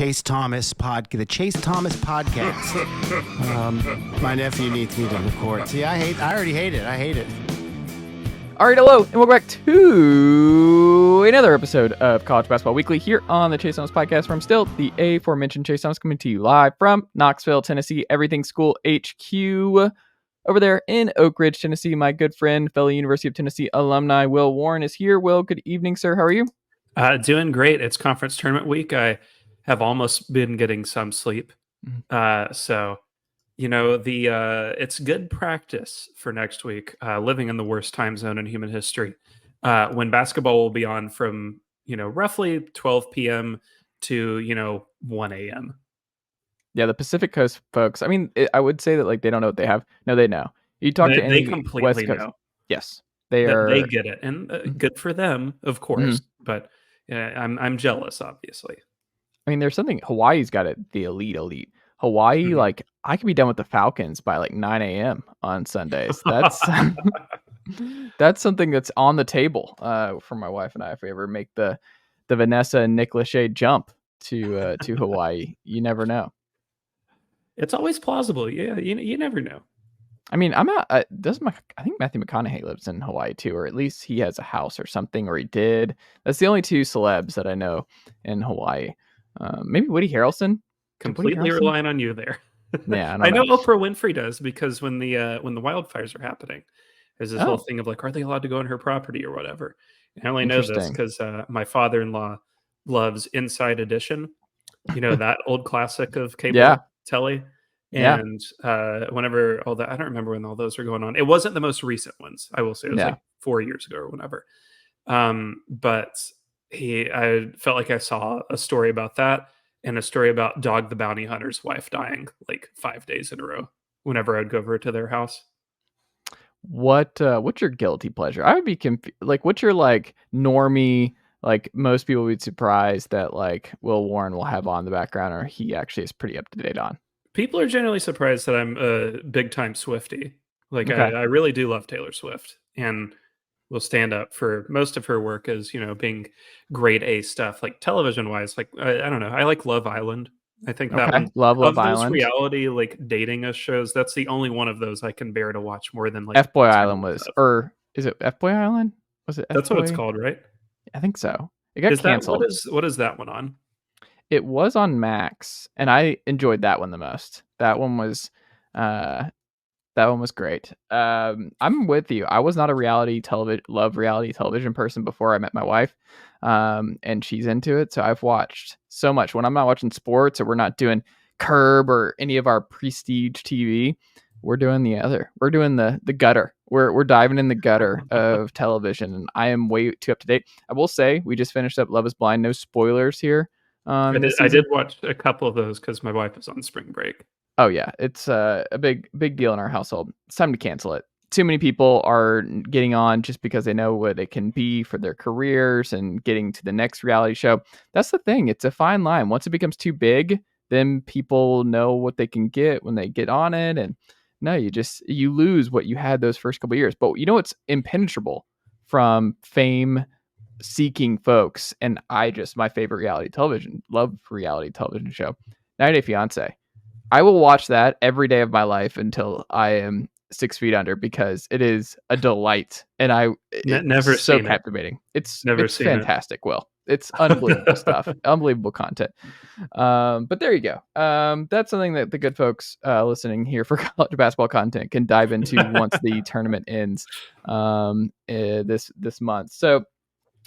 Chase Thomas podcast. My nephew needs me to record. See, I already hate it. I hate it. All right, hello, and welcome back to another episode of College Basketball Weekly here on the Chase Thomas podcast from still the aforementioned Chase Thomas, coming to you live from Knoxville, Tennessee, Everything School HQ. Over there in Oak Ridge, Tennessee, my good friend, fellow University of Tennessee alumni, Will Warren is here. Will, good evening, sir. How are you? Doing great. It's conference tournament week. I have almost been getting some sleep. So, you know, it's good practice for next week, living in the worst time zone in human history, when basketball will be on from, roughly 12 p.m. to, 1 a.m. Yeah, the Pacific Coast folks, I mean, I would say that, like, they don't know what they have. No, they know. You talk to any they completely West Coast. know. Yes, they get it. And good for them, of course. But I'm jealous, obviously. I mean, there's something, Hawaii's got it, the elite. Hawaii, like, I could be done with the Falcons by like 9 a.m. on Sundays. That's that's something that's on the table for my wife and I if we ever make the Vanessa and Nick Lachey jump to Hawaii. You never know. It's always plausible. Yeah, you never know. I mean, I think Matthew McConaughey lives in Hawaii too, or at least he has a house or something, or he did. That's the only two celebs that I know in Hawaii. Maybe Woody Harrelson. Completely relying on you there. Yeah, I know Oprah Winfrey does, because when the wildfires are happening, there's this whole thing of like, are they allowed to go on her property or whatever? And I only know this because my father-in-law loves Inside Edition. You know, that old classic of cable telly. And whenever all that, I don't remember when all those were going on. It wasn't the most recent ones, I will say. It was like 4 years ago or whenever. But I felt like I saw a story about that, and a story about Dog the Bounty Hunter's wife dying like 5 days in a row whenever I'd go over to their house. What's your guilty pleasure? I would be like, what's your like normie, like most people would be surprised that like Will Warren will have on the background, or he actually is pretty up to date on? People are generally surprised that I'm a big time Swiftie. Like, okay. I really do love Taylor Swift, and will stand up for most of her work as, being grade A stuff. Like television wise, like I don't know. I like Love Island. I think that one, Love of Island. Those reality like dating shows, that's the only one of those I can bear to watch more than like F-Boy Island was, stuff. Or is it F-Boy Island? Was it F-Boy? That's what it's called, right? I think so. It got canceled. What is that one on? It was on Max, and I enjoyed that one the most. That one was great. I'm with you. I was not a reality television person before I met my wife, and she's into it. So I've watched so much. When I'm not watching sports, or we're not doing Curb or any of our prestige TV, we're doing the other. We're doing the gutter. We're diving in the gutter of television, and I am way too up to date. I will say we just finished up Love Is Blind. No spoilers here. I did watch a couple of those because my wife is on spring break. Oh yeah, it's a big deal in our household. It's time to cancel it. Too many people are getting on just because they know what it can be for their careers and getting to the next reality show. That's the thing. It's a fine line. Once it becomes too big, then people know what they can get when they get on it. And no, you lose what you had those first couple of years. But it's impenetrable from fame seeking folks. And my favorite reality television show, 90 Day Fiance. I will watch that every day of my life until I am 6 feet under, because it is a delight, and it's so captivating. It's fantastic. Will, it's unbelievable stuff, unbelievable content. But there you go. That's something that the good folks listening here for college basketball content can dive into once the tournament ends this month. So.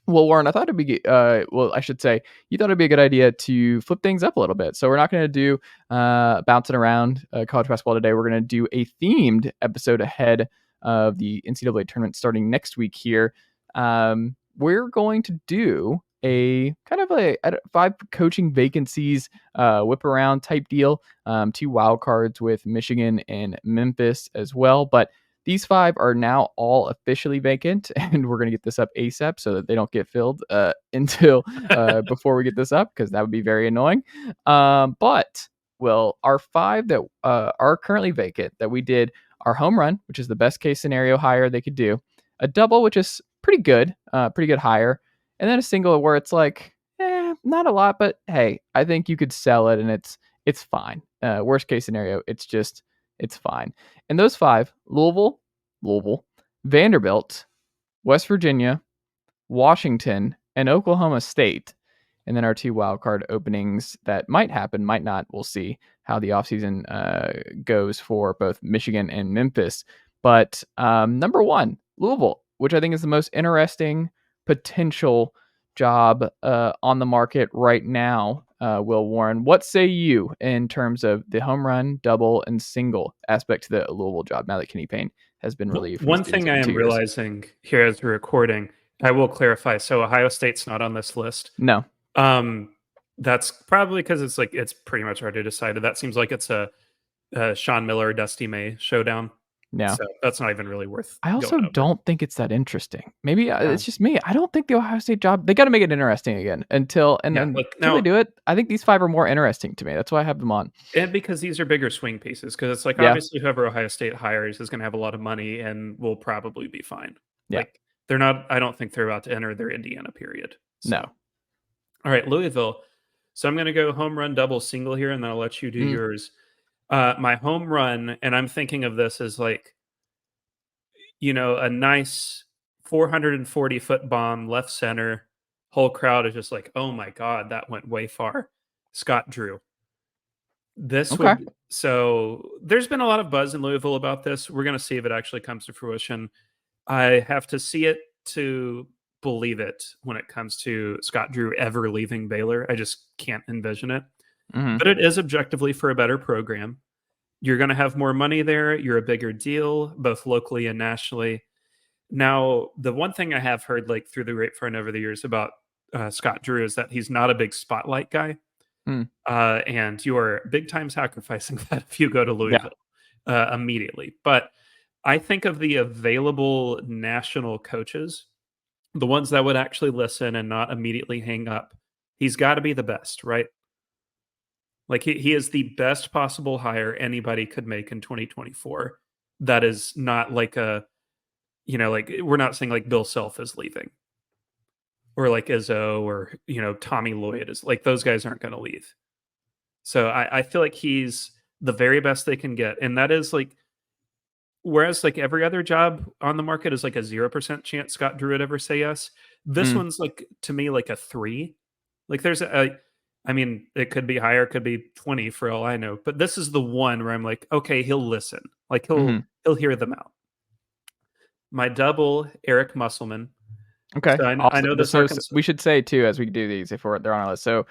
Well, Warren, I thought it'd be, I should say, you thought it'd be a good idea to flip things up a little bit. So we're not going to do bouncing around college basketball today. We're going to do a themed episode ahead of the NCAA tournament starting next week here. We're going to do a kind of a 5 coaching vacancies whip around type deal. 2 wild cards with Michigan and Memphis as well. But these 5 are now all officially vacant, and we're going to get this up ASAP so that they don't get filled until before we get this up, because that would be very annoying. But our 5 that are currently vacant, that we did our home run, which is the best case scenario hire they could do, a double, which is pretty good hire, and then a single where it's like, not a lot, but hey, I think you could sell it and it's fine. Worst case scenario, it's fine. And those 5, Louisville, Vanderbilt, West Virginia, Washington, and Oklahoma State. And then our 2 wildcard openings that might happen, might not. We'll see how the offseason goes for both Michigan and Memphis. But number 1, Louisville, which I think is the most interesting potential job on the market right now. Will Warren, what say you in terms of the home run, double, and single aspect to the Louisville job now that Kenny Payne has been relieved from One thing I am realizing here as we're recording, I will clarify. So Ohio State's not on this list. No. That's probably because it's pretty much already decided. That seems like it's a Sean Miller, Dusty May showdown. Yeah. So that's not even really worth. I also don't think it's that interesting. Maybe it's just me. I don't think the Ohio State job, they got to make it interesting again until they do it. I think these 5 are more interesting to me. That's why I have them on. And because these are bigger swing pieces, because it's obviously whoever Ohio State hires is going to have a lot of money and will probably be fine. Yeah. They're not, I don't think they're about to enter their Indiana period. So. No. All right, Louisville. So I'm going to go home run, double, single here, and then I'll let you do yours. My home run, and I'm thinking of this as a nice 440-foot bomb left center. Whole crowd is just like, oh my God, that went way far. Scott Drew. So there's been a lot of buzz in Louisville about this. We're going to see if it actually comes to fruition. I have to see it to believe it when it comes to Scott Drew ever leaving Baylor. I just can't envision it. Mm-hmm. But it is objectively for a better program. You're going to have more money there. You're a bigger deal, both locally and nationally. Now, the one thing I have heard through the grapevine over the years about Scott Drew is that he's not a big spotlight guy. And you are big time sacrificing that if you go to Louisville immediately. But I think of the available national coaches, the ones that would actually listen and not immediately hang up. He's got to be the best, right? He is the best possible hire anybody could make in 2024. That is not we're not saying Bill Self is leaving or Izzo or, Tommy Lloyd is those guys aren't going to leave. So I feel like he's the very best they can get. And that is whereas every other job on the market is a 0% chance Scott Drew would ever say yes. This one's to me a 3. There's it could be higher, could be 20 for all I know. But this is the one where I'm okay, he'll listen. He'll hear them out. My double, Eric Musselman. Okay. So I know this. So we should say too, as we do these, if they're on our list. So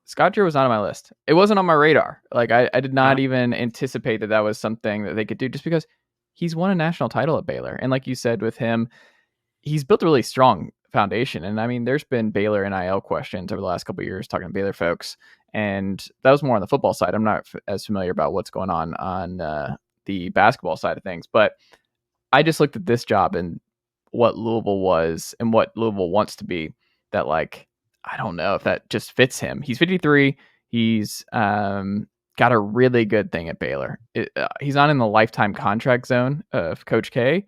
Scott Drew was not on my list. It wasn't on my radar. I did not even anticipate that was something that they could do, just because he's won a national title at Baylor. And like you said, with him, he's built a really strong foundation. And there's been Baylor NIL questions over the last couple of years talking to Baylor folks. And that was more on the football side. I'm not as familiar about what's going on the basketball side of things. But I just looked at this job and what Louisville was and what Louisville wants to be, that I don't know if that just fits him. He's 53. He's got a really good thing at Baylor. He's not in the lifetime contract zone of Coach K,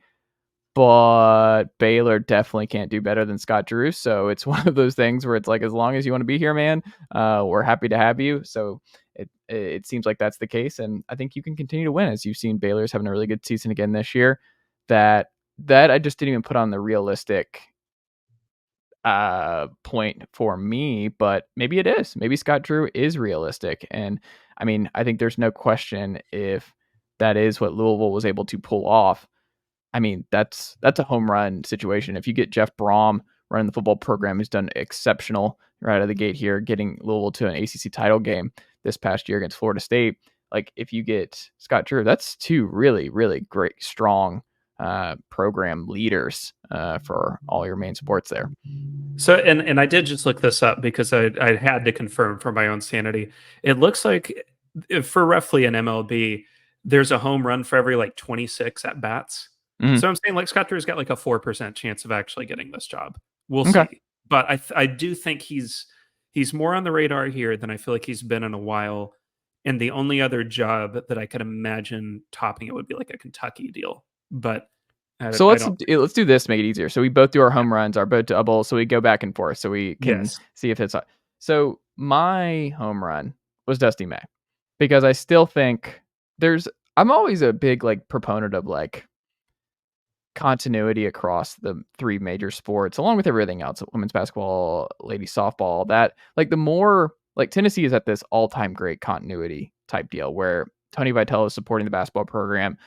but Baylor definitely can't do better than Scott Drew. So it's one of those things where it's as long as you want to be here, man, we're happy to have you. So it seems like that's the case. And I think you can continue to win, as you've seen Baylor's having a really good season again this year. That I just didn't even put on the realistic point for me, but maybe it is. Maybe Scott Drew is realistic. And I think there's no question, if that is what Louisville was able to pull off, that's a home run situation. If you get Jeff Brom running the football program, who's done exceptional right out of the gate here, getting Louisville to an ACC title game this past year against Florida State. If you get Scott Drew, that's 2 really, really great, strong program leaders for all your main sports there. So, and I did just look this up because I had to confirm for my own sanity. It looks like for roughly an MLB, there's a home run for every 26 at bats. Mm-hmm. So I'm saying Scott Drew's got a 4% chance of actually getting this job. We'll see. But I do think he's more on the radar here than I feel like he's been in a while. And the only other job that I could imagine topping it would be a Kentucky deal. But let's do this to make it easier. So we both do our home runs, our both doubles, so we go back and forth, so we can see if it's. So my home run was Dusty May, because I still think I'm always a big like proponent of like continuity across the three major sports, along with everything else, women's basketball, ladies softball, that like the more like Tennessee is at this all-time great continuity type deal where Tony Vitello is supporting the basketball program.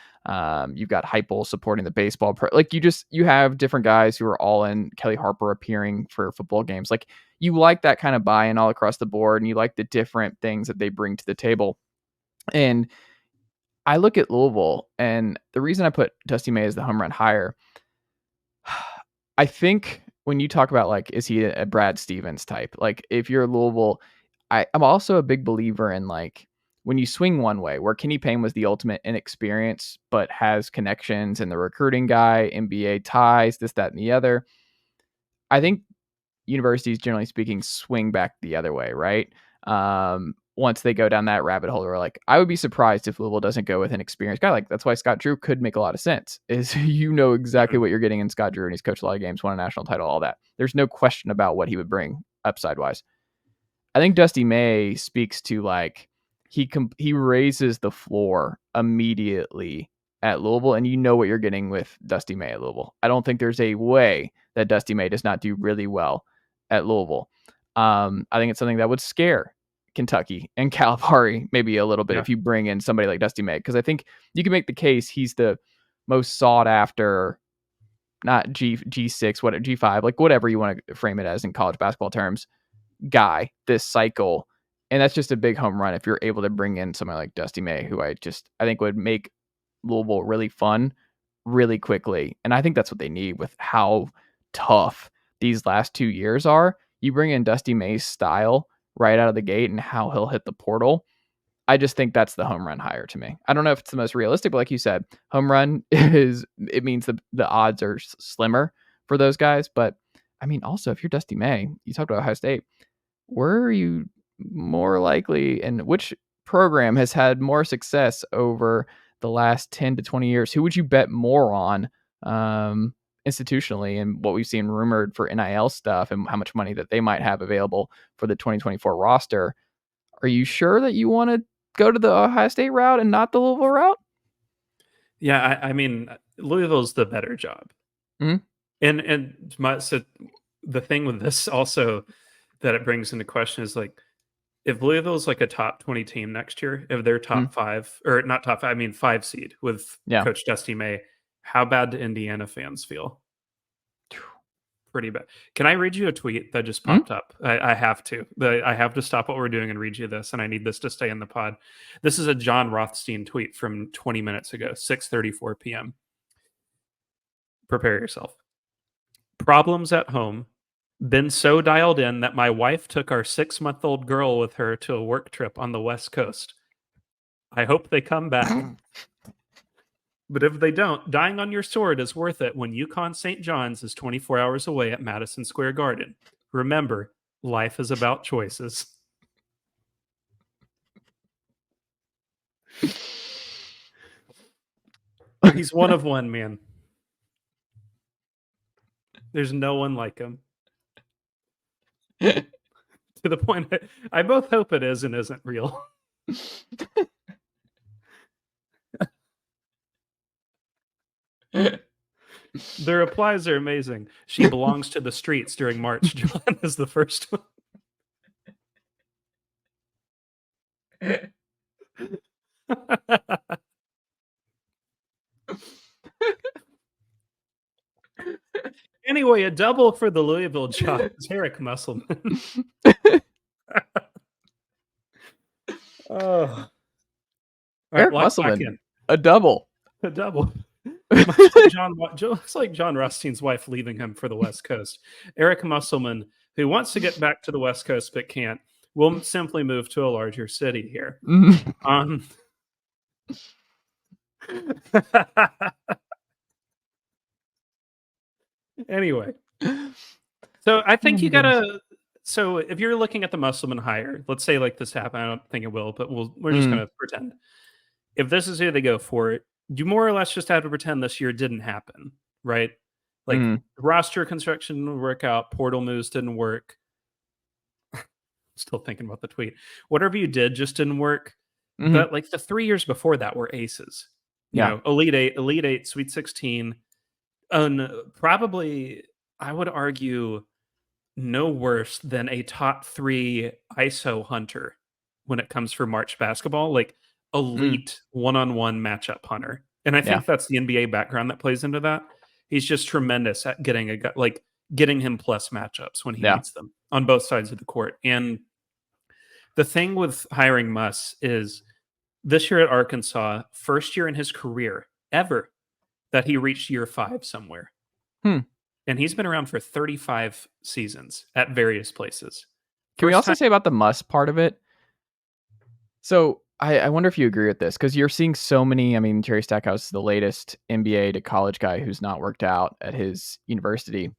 You've got Heupel supporting the baseball like you have different guys who are all in, Kelly Harper appearing for football games. Like you like that kind of buy-in all across the board, and you like the different things that they bring to the table. And I look at Louisville, and the reason I put Dusty May as the home run higher, I think when you talk about like, is he a Brad Stevens type? Like if you're Louisville, I'm also a big believer in like when you swing one way, where Kenny Payne was the ultimate inexperience, but has connections and the recruiting guy, NBA ties, this, that, and the other. I think universities, generally speaking, swing back the other way, right? Once they go down that rabbit hole, where like, I would be surprised if Louisville doesn't go with an experienced guy. Like that's why Scott Drew could make a lot of sense. Is exactly what you're getting in Scott Drew, and he's coached a lot of games, won a national title, all that. There's no question about what he would bring upside wise. I think Dusty May speaks to like he raises the floor immediately at Louisville, and you know what you're getting with Dusty May at Louisville. I don't think there's a way that Dusty May does not do really well at Louisville. I think it's something that would scare Kentucky and Calipari maybe a little bit if you bring in somebody like Dusty May, because I think you can make the case he's the most sought after, not G6, what G5, like whatever you want to frame it as in college basketball terms, guy this cycle. And that's just a big home run if you're able to bring in somebody like Dusty May, who I think would make Louisville really fun really quickly. And I think that's what they need with how tough these last 2 years are. You bring in Dusty May's style right out of the gate and how he'll hit the portal. I just think that's the home run higher to me. I don't know if it's the most realistic, but like you said, home run it means the odds are slimmer for those guys. But I mean, also if you're Dusty May, you talked about Ohio State, where are you more likely, and which program has had more success over the last 10 to 20 years? Who would you bet more on institutionally, and what we've seen rumored for NIL stuff and how much money that they might have available for the 2024 roster? Are you sure that you want to go to the Ohio State route and not the Louisville route? Yeah, I mean, Louisville's the better job. Mm-hmm. So the thing with this also that it brings into question is like, if Louisville's like a top 20 team next year, if they're top 5, or not top 5, I mean 5 seed with Coach Dusty May, how bad do Indiana fans feel? Pretty bad. Can I read you a tweet that just popped up? I have to. I have to stop what we're doing and read you this, and I need this to stay in the pod. This is a John Rothstein tweet from 20 minutes ago, 6:34 p.m. Prepare yourself. Problems at home. Been so dialed in that my wife took our 6-month-old girl with her to a work trip on the West Coast. I hope they come back. But if they don't, dying on your sword is worth it when UConn St. John's is 24 hours away at Madison Square Garden. Remember, life is about choices. He's one of one, man. There's no one like him. To the point I both hope it is and isn't real. The replies are amazing. She belongs to the streets during March. John is the first one. Anyway, a double for the Louisville job is Eric Musselman. Oh, Eric Musselman, a double. A double. Looks like John Rothstein's wife leaving him for the West Coast. Eric Musselman, who wants to get back to the West Coast but can't, will simply move to a larger city here. Anyway, so I think you gotta. So if you're looking at the Musselman hire, let's say like this happened. I don't think it will, but we're just gonna pretend. If this is who they go for, you more or less just have to pretend this year didn't happen, right? Like roster construction didn't work out, portal moves didn't work. still thinking about the tweet. Whatever you did just didn't work. Mm-hmm. But like the 3 years before that were aces. You know, Elite Eight, Sweet 16, and probably I would argue no worse than a top 3 ISO hunter when it comes for March basketball, like elite one-on-one matchup hunter. And I think that's the NBA background that plays into that. He's just tremendous at getting him plus matchups when he needs them on both sides of the court. And the thing with hiring Muss is this year at Arkansas, first year in his career ever that he reached year 5 somewhere. And he's been around for 35 seasons at various places. Can we also say about the Muss part of it? So I wonder if you agree with this, because you're seeing so many. I mean, Jerry Stackhouse is the latest NBA to college guy who's not worked out at his university.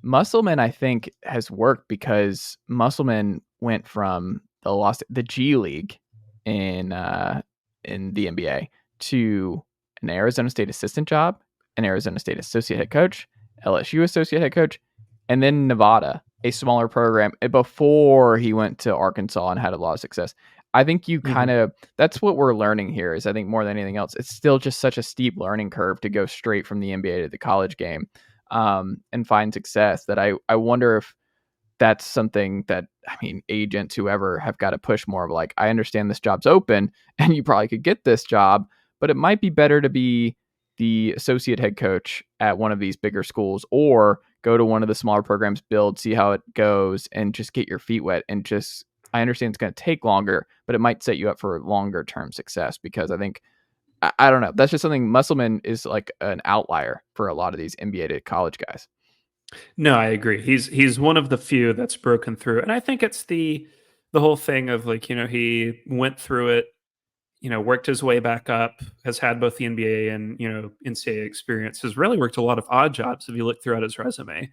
Musselman, I think, has worked because Musselman went from the G League in the NBA to an Arizona State assistant job, an Arizona State associate head coach, LSU associate head coach, and then Nevada, a smaller program, before he went to Arkansas and had a lot of success. I think you kind of, that's what we're learning here is I think more than anything else, it's still just such a steep learning curve to go straight from the NBA to the college game and find success that I wonder if that's something that, I mean, agents, whoever, have got to push more of like, I understand this job's open and you probably could get this job, but it might be better to be the associate head coach at one of these bigger schools or go to one of the smaller programs, build, see how it goes, and just get your feet wet. And just, I understand it's going to take longer, but it might set you up for longer term success because I think, I don't know, that's just something. Musselman is like an outlier for a lot of these NBA to college guys. No, I agree. He's one of the few that's broken through. And I think it's the whole thing of like, you know, he went through it, you know, worked his way back up, has had both the NBA and, you know, NCAA experience, has really worked a lot of odd jobs if you look throughout his resume.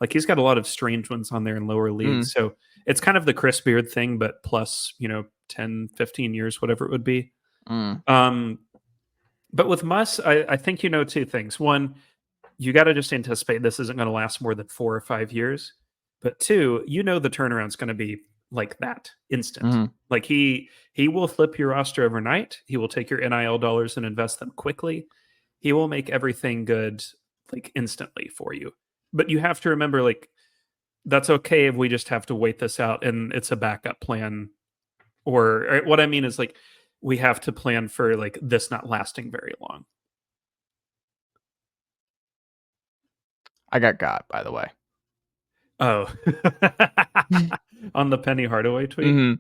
Like he's got a lot of strange ones on there in lower leagues. So it's kind of the Chris Beard thing, but plus, you know, 10, 15 years, whatever it would be. But with Muss, I think you know two things. One, you got to just anticipate this isn't going to last more than 4 or 5 years. But two, you know the turnaround's going to be like that, instant. Like he will flip your roster overnight. He will take your NIL dollars and invest them quickly. He will make everything good like instantly for you. But you have to remember, like, that's okay if we just have to wait this out and it's a backup plan. Or what I mean is like we have to plan for like this not lasting very long. I got, by the way. Oh, on the Penny Hardaway tweet.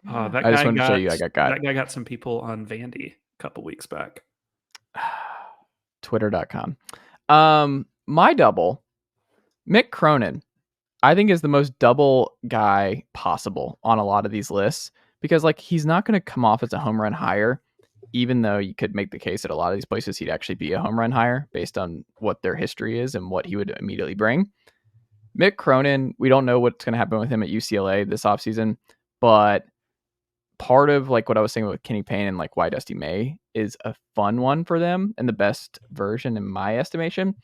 Oh, that I just guy wanted to show you I got. That guy got some people on Vandy a couple weeks back. Twitter.com. My double, Mick Cronin, I think is the most double guy possible on a lot of these lists because like he's not going to come off as a home run hire, even though you could make the case at a lot of these places he'd actually be a home run hire based on what their history is and what he would immediately bring. Mick Cronin, we don't know what's going to happen with him at UCLA this offseason, but part of like what I was saying with Kenny Payne and like why Dusty May is a fun one for them and the best version in my estimation.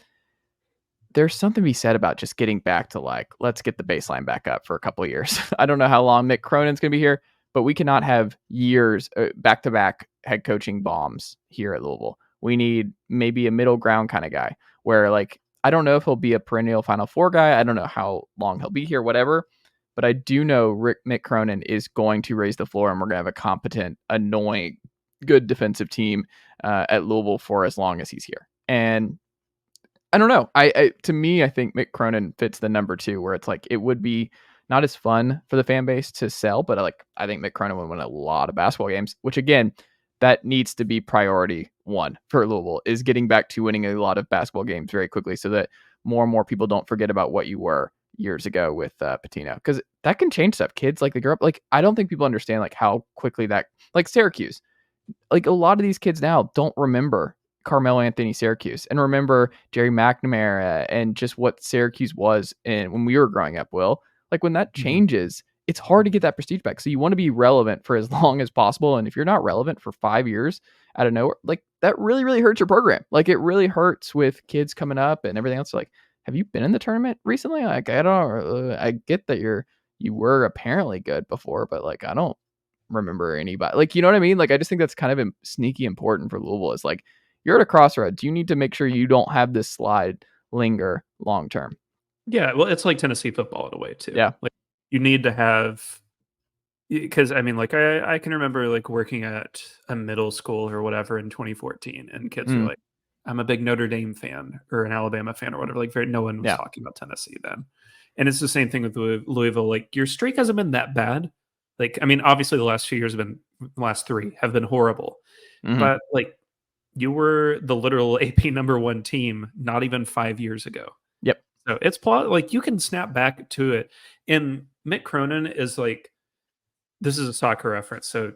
There's something to be said about just getting back to like, let's get the baseline back up for a couple of years. I don't know how long Mick Cronin's going to be here, but we cannot have years back-to-back head coaching bombs here at Louisville. We need maybe a middle ground kind of guy where like, I don't know if he'll be a perennial Final Four guy. I don't know how long he'll be here, whatever. But I do know Mick Cronin is going to raise the floor and we're going to have a competent, annoying, good defensive team at Louisville for as long as he's here. And I don't know. To me, I think Mick Cronin fits the number 2 where it's like, it would be not as fun for the fan base to sell, but I think Mick Cronin would win a lot of basketball games, which again, that needs to be priority 1 for Louisville is getting back to winning a lot of basketball games very quickly so that more and more people don't forget about what you were years ago with Pitino, because that can change stuff. Kids like they grow up, like I don't think people understand like how quickly that, like Syracuse, like a lot of these kids now don't remember Carmelo Anthony Syracuse and remember Jerry McNamara and just what Syracuse was in when we were growing up. Will, like when that changes, it's hard to get that prestige back. So you want to be relevant for as long as possible. And if you're not relevant for 5 years out of nowhere, like that really, really hurts your program. Like it really hurts with kids coming up and everything else. Like, have you been in the tournament recently? Like, I don't know. I get that you were apparently good before, but like I don't remember anybody. Like, you know what I mean? Like, I just think that's kind of sneaky important for Louisville. Is like, you're at a crossroads. You need to make sure you don't have this slide linger long term. Yeah, well, it's like Tennessee football in a way too. Yeah. Like you need to have, because I mean, like I can remember like working at a middle school or whatever in 2014, and kids were like, "I'm a big Notre Dame fan or an Alabama fan or whatever." Like, no one was talking about Tennessee then. And it's the same thing with Louisville. Like, your streak hasn't been that bad. Like, I mean, obviously the last 3 have been horrible, but like you were the literal AP number 1 team not even 5 years ago. Yep. So it's like you can snap back to it. And Mick Cronin is like, this is a soccer reference, so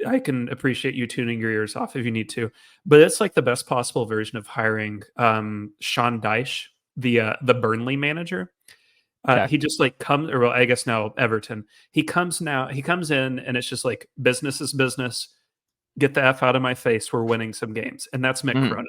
I can appreciate you tuning your ears off if you need to, but it's like the best possible version of hiring Sean Dyche, the Burnley manager. He just like comes, or well, I guess now Everton. He comes in, and it's just like business is business. Get the F out of my face. We're winning some games, and that's Mick Cronin.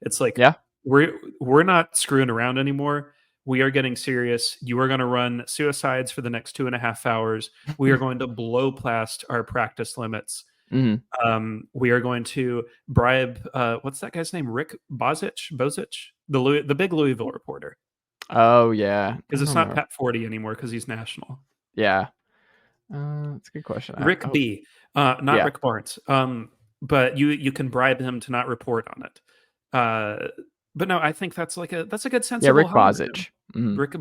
It's like, we're not screwing around anymore. We are getting serious. You are going to run suicides for the next 2.5 hours. We are going to blow past our practice limits. We are going to bribe, what's that guy's name? Rick Bozich, the big Louisville reporter. Oh, yeah. Because it's not Pat 40 anymore because he's national. Yeah. That's a good question. Rick B. Not Rick Barnes. But you can bribe him to not report on it. But no, I think that's a good sense. Yeah, Rick Bozich. Rick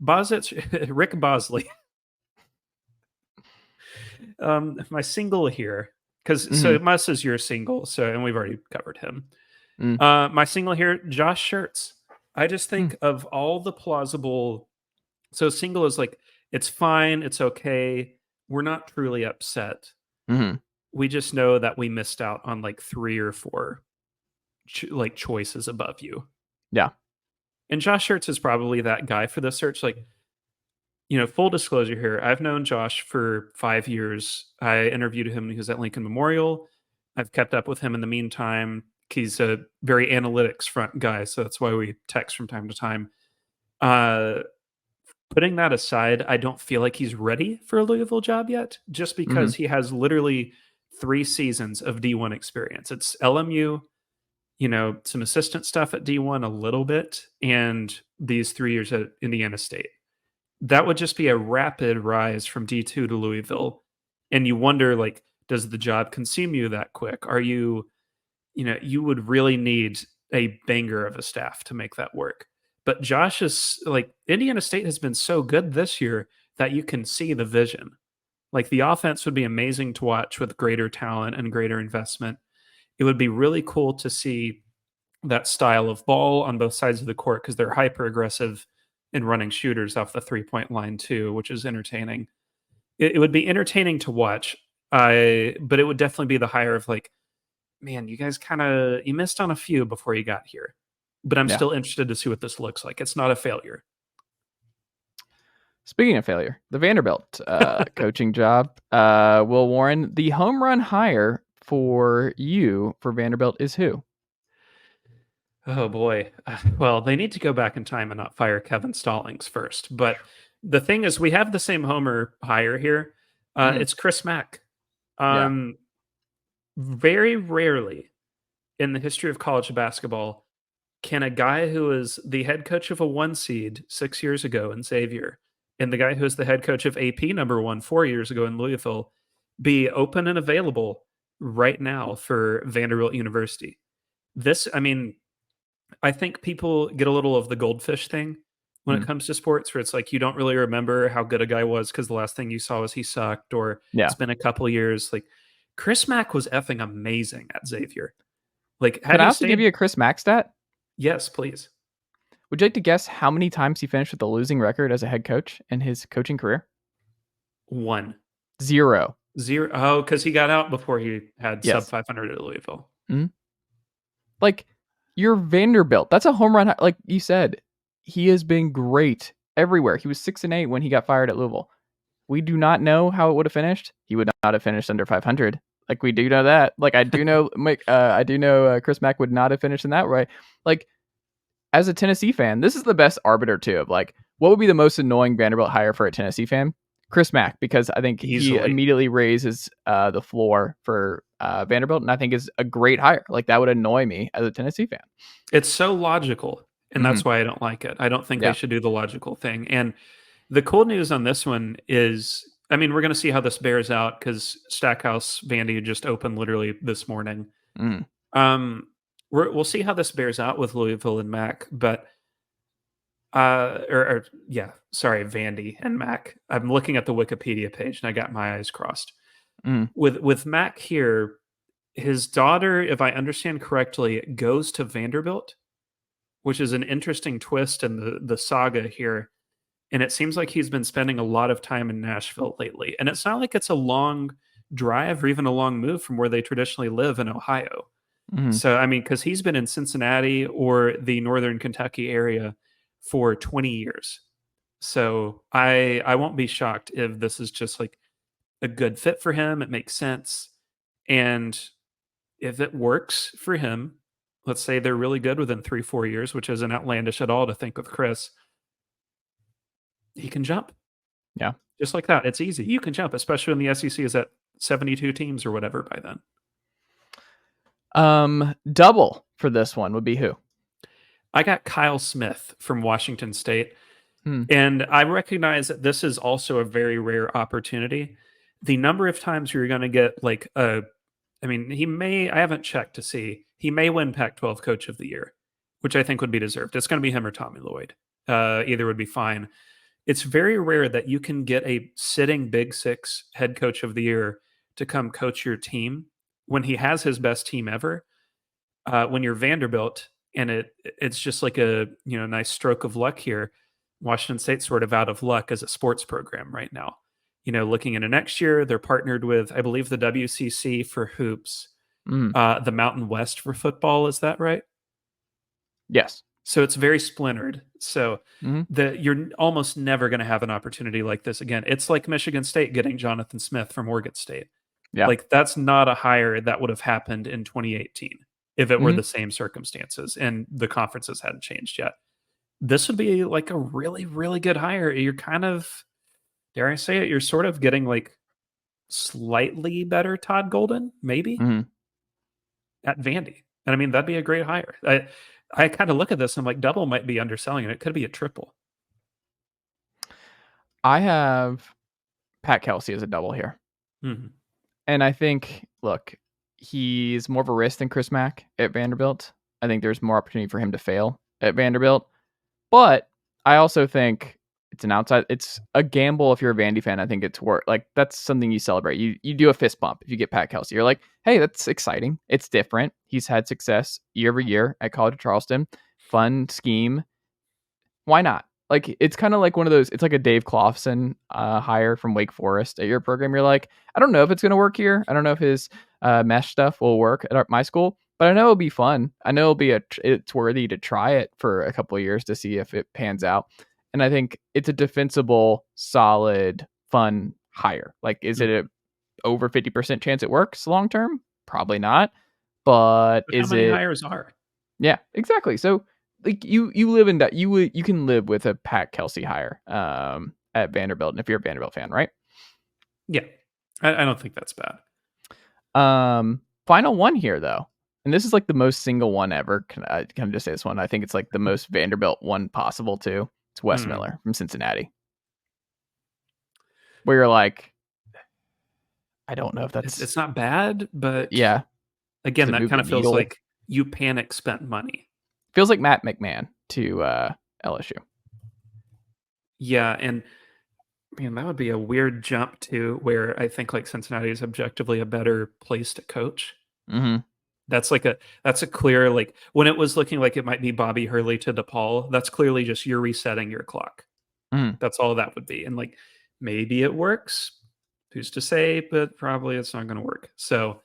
Bosley. My single here, because so Muss is your single, and we've already covered him. My single here, Josh Schertz. I just think of all the plausible. So single is like, it's fine, it's okay. We're not truly upset. We just know that we missed out on like 3 or 4 choices above you. Yeah. And Josh Schertz is probably that guy for this search. Like, full disclosure here, I've known Josh for 5 years. I interviewed him when he was at Lincoln Memorial. I've kept up with him in the meantime. He's a very analytics front guy, so that's why we text from time to time. Putting that aside, I don't feel like he's ready for a Louisville job yet, just because he has literally 3 seasons of D1 experience. It's LMU, some assistant stuff at D1 a little bit, and these 3 years at Indiana State. That would just be a rapid rise from D2 to Louisville. And you wonder, like, does the job consume you that quick? Are you, you would really need a banger of a staff to make that work. But Josh is like, Indiana State has been so good this year that you can see the vision. Like, the offense would be amazing to watch with greater talent and greater investment. It would be really cool to see that style of ball on both sides of the court, because they're hyper aggressive in running shooters off the 3-point line too, which is entertaining. It would be entertaining to watch. But it would definitely be the hire of like, man, you guys you missed on a few before you got here. But I'm still interested to see what this looks like. It's not a failure. Speaking of failure, the Vanderbilt coaching job, Will Warren, the home run hire for you for Vanderbilt is who? Oh, boy. Well, they need to go back in time and not fire Kevin Stallings first. But the thing is, we have the same homer hire here. It's Chris Mack. Very rarely in the history of college basketball can a guy who is the head coach of a 1 seed 6 years ago in Xavier and the guy who is the head coach of AP number 1 4 years ago in Louisville be open and available right now for Vanderbilt University. I think people get a little of the goldfish thing when it comes to sports, where it's like you don't really remember how good a guy was because the last thing you saw was he sucked, or it's been a couple of years. Like, Chris Mack was effing amazing at Xavier. Like, can I also give you a Chris Mack stat? Yes, please. Would you like to guess how many times he finished with a losing record as a head coach in his coaching career? 1. 0. Oh, because he got out before he had sub 500 at Louisville. Like, you're Vanderbilt. That's a home run. Like you said, he has been great everywhere. He was 6-8 when he got fired at Louisville. We do not know how it would have finished. He would not have finished under 500. Like, we do know that. Like, I do know, Chris Mack would not have finished in that way. Like, as a Tennessee fan, this is the best arbiter too of like, what would be the most annoying Vanderbilt hire for a Tennessee fan? Chris Mack, because I think he immediately raises the floor for Vanderbilt, and I think is a great hire. Like, that would annoy me as a Tennessee fan. It's so logical, and that's why I don't like it. I don't think they should do the logical thing. And the cool news on this one is, I mean, we're going to see how this bears out because Stackhouse Vandy just opened literally this morning. We'll see how this bears out with Louisville and Mack, but Vandy and Mack. I'm looking at the Wikipedia page and I got my eyes crossed. With Mack here, his daughter, if I understand correctly, goes to Vanderbilt, which is an interesting twist in the saga here. And it seems like he's been spending a lot of time in Nashville lately. And it's not like it's a long drive or even a long move from where they traditionally live in Ohio. So, I mean, because he's been in Cincinnati or the Northern Kentucky area for 20 years. So I won't be shocked if this is just like a good fit for him. It makes sense. And if it works for him, let's say they're really good within 3-4 years, which isn't outlandish at all to think with Chris, he can jump. Yeah. Just like that. It's easy. You can jump, especially when the SEC is at 72 teams or whatever by then. Double for this one would be who? I got Kyle Smith from Washington State. And I recognize that this is also a very rare opportunity. The number of times you're going to get like I haven't checked to see, he may win Pac-12 Coach of the Year, which I think would be deserved. It's going to be him or Tommy Lloyd. Either would be fine. It's very rare that you can get a sitting Big Six head coach of the year to come coach your team when he has his best team ever. When you're Vanderbilt, and it's just like a nice stroke of luck here. Washington State's sort of out of luck as a sports program right now. Looking into next year, they're partnered with, I believe, the WCC for hoops, the Mountain West for football. Is that right? Yes. So it's very splintered. So you're almost never going to have an opportunity like this again. It's like Michigan State getting Jonathan Smith from Oregon State. Yeah. Like, that's not a hire that would have happened in 2018 if it were the same circumstances and the conferences hadn't changed yet. This would be like a really, really good hire. You're kind of, dare I say it, you're sort of getting like slightly better Todd Golden, maybe, at Vandy. And I mean, that'd be a great hire. I kind of look at this and I'm like, double might be underselling it. It could be a triple. I have Pat Kelsey as a double here. And I think, look, he's more of a risk than Chris Mack at Vanderbilt. I think there's more opportunity for him to fail at Vanderbilt. But I also think it's a gamble if you're a Vandy fan. I think it's worth, like, that's something you celebrate. You do a fist bump if you get Pat Kelsey. You're like, hey, that's exciting. It's different. He's had success year over year at College of Charleston. Fun scheme. Why not? Like, it's kind of like one of those, it's like a Dave Clawson hire from Wake Forest at your program. You're like, I don't know if it's going to work here. I don't know if his mesh stuff will work at my school, but I know it'll be fun. I know it's worthy to try it for a couple of years to see if it pans out. And I think it's a defensible, solid, fun hire. Like, is it a over 50% chance it works long term? Probably not. But is how many it? Hires are? Yeah, exactly. So, like, you live in that, you can live with a Pat Kelsey hire at Vanderbilt, and if you're a Vanderbilt fan, right? Yeah, I don't think that's bad. Final one here though, and this is like the most single one ever. Can I just say this one? I think it's like the most Vanderbilt one possible too. It's Wes Miller from Cincinnati, where you're like, I don't know if it's not bad, but yeah, again, that kind of feels like you panic spent money. Feels like Matt McMahon to LSU. Yeah, and man, that would be a weird jump to where I think like Cincinnati is objectively a better place to coach. That's a clear, like, when it was looking like it might be Bobby Hurley to DePaul, that's clearly just you're resetting your clock. That's all that would be. And like, maybe it works. Who's to say? But probably it's not going to work. So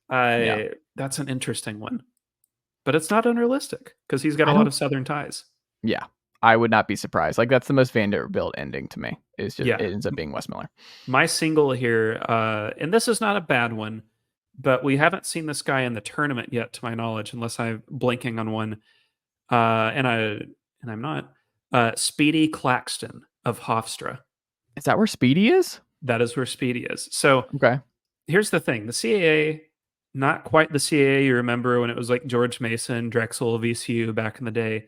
that's an interesting one. But it's not unrealistic because he's got a lot of Southern ties. Yeah, I would not be surprised. Like, that's the most Vanderbilt ending to me. It's just it ends up being Wes Miller. My single here, and this is not a bad one, but we haven't seen this guy in the tournament yet, to my knowledge, unless I'm blanking on one. And I'm not. Speedy Claxton of Hofstra. Is that where Speedy is? That is where Speedy is. So Okay. here's the thing. The CAA, not quite the CAA you remember when it was like George Mason, Drexel, VCU back in the day.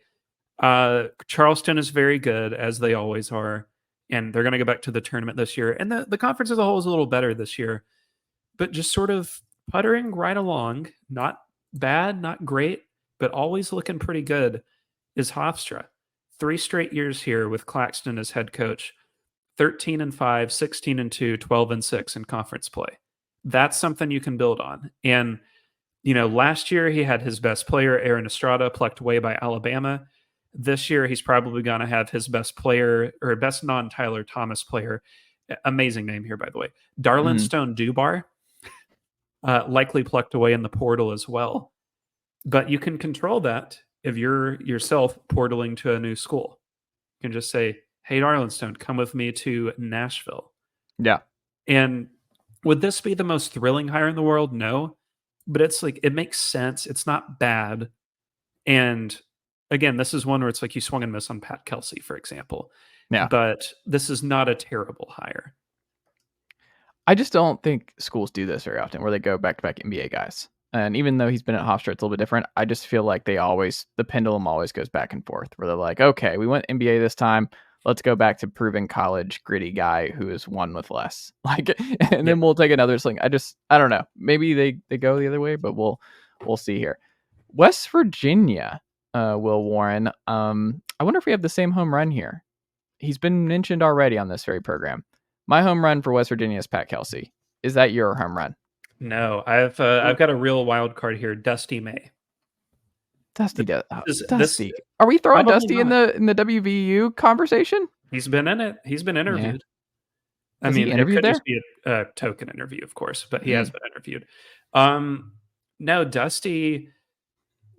Charleston is very good, as they always are. And they're going to go back to the tournament this year. And the conference as a whole is a little better this year. But just sort of puttering right along, not bad, not great, but always looking pretty good, is Hofstra. 3 straight years here with Claxton as head coach. 13-5, 16-2, 12-6 in conference play. That's something you can build on. And, last year he had his best player, Aaron Estrada, plucked away by Alabama. This year he's probably going to have his best player, or best non-Tyler Thomas player. Amazing name here, by the way. Darlin Stone Dubar, likely plucked away in the portal as well. But you can control that if you're yourself portaling to a new school. You can just say, hey, Darlinstone, come with me to Nashville. Yeah. And would this be the most thrilling hire in the world? No. But it's like, it makes sense. It's not bad. And again, this is one where it's like you swung and miss on Pat Kelsey, for example. Yeah. But this is not a terrible hire. I just don't think schools do this very often, where they go back-to-back NBA guys. And even though he's been at Hofstra, it's a little bit different. I just feel like the pendulum always goes back and forth, where they're like, okay, we went NBA this time. Let's go back to proven college gritty guy who is won with less. Then we'll take another swing. I don't know. Maybe they go the other way, but we'll see here. West Virginia, Will Warren. I wonder if we have the same home run here. He's been mentioned already on this very program. My home run for West Virginia is Pat Kelsey. Is that your home run? No, I've got a real wild card here. Dusty May. Dusty. Are we throwing Dusty in the WVU conversation? He's been in it. He's been interviewed. Yeah. It could just be a token interview, of course, but he has been interviewed. No, Dusty.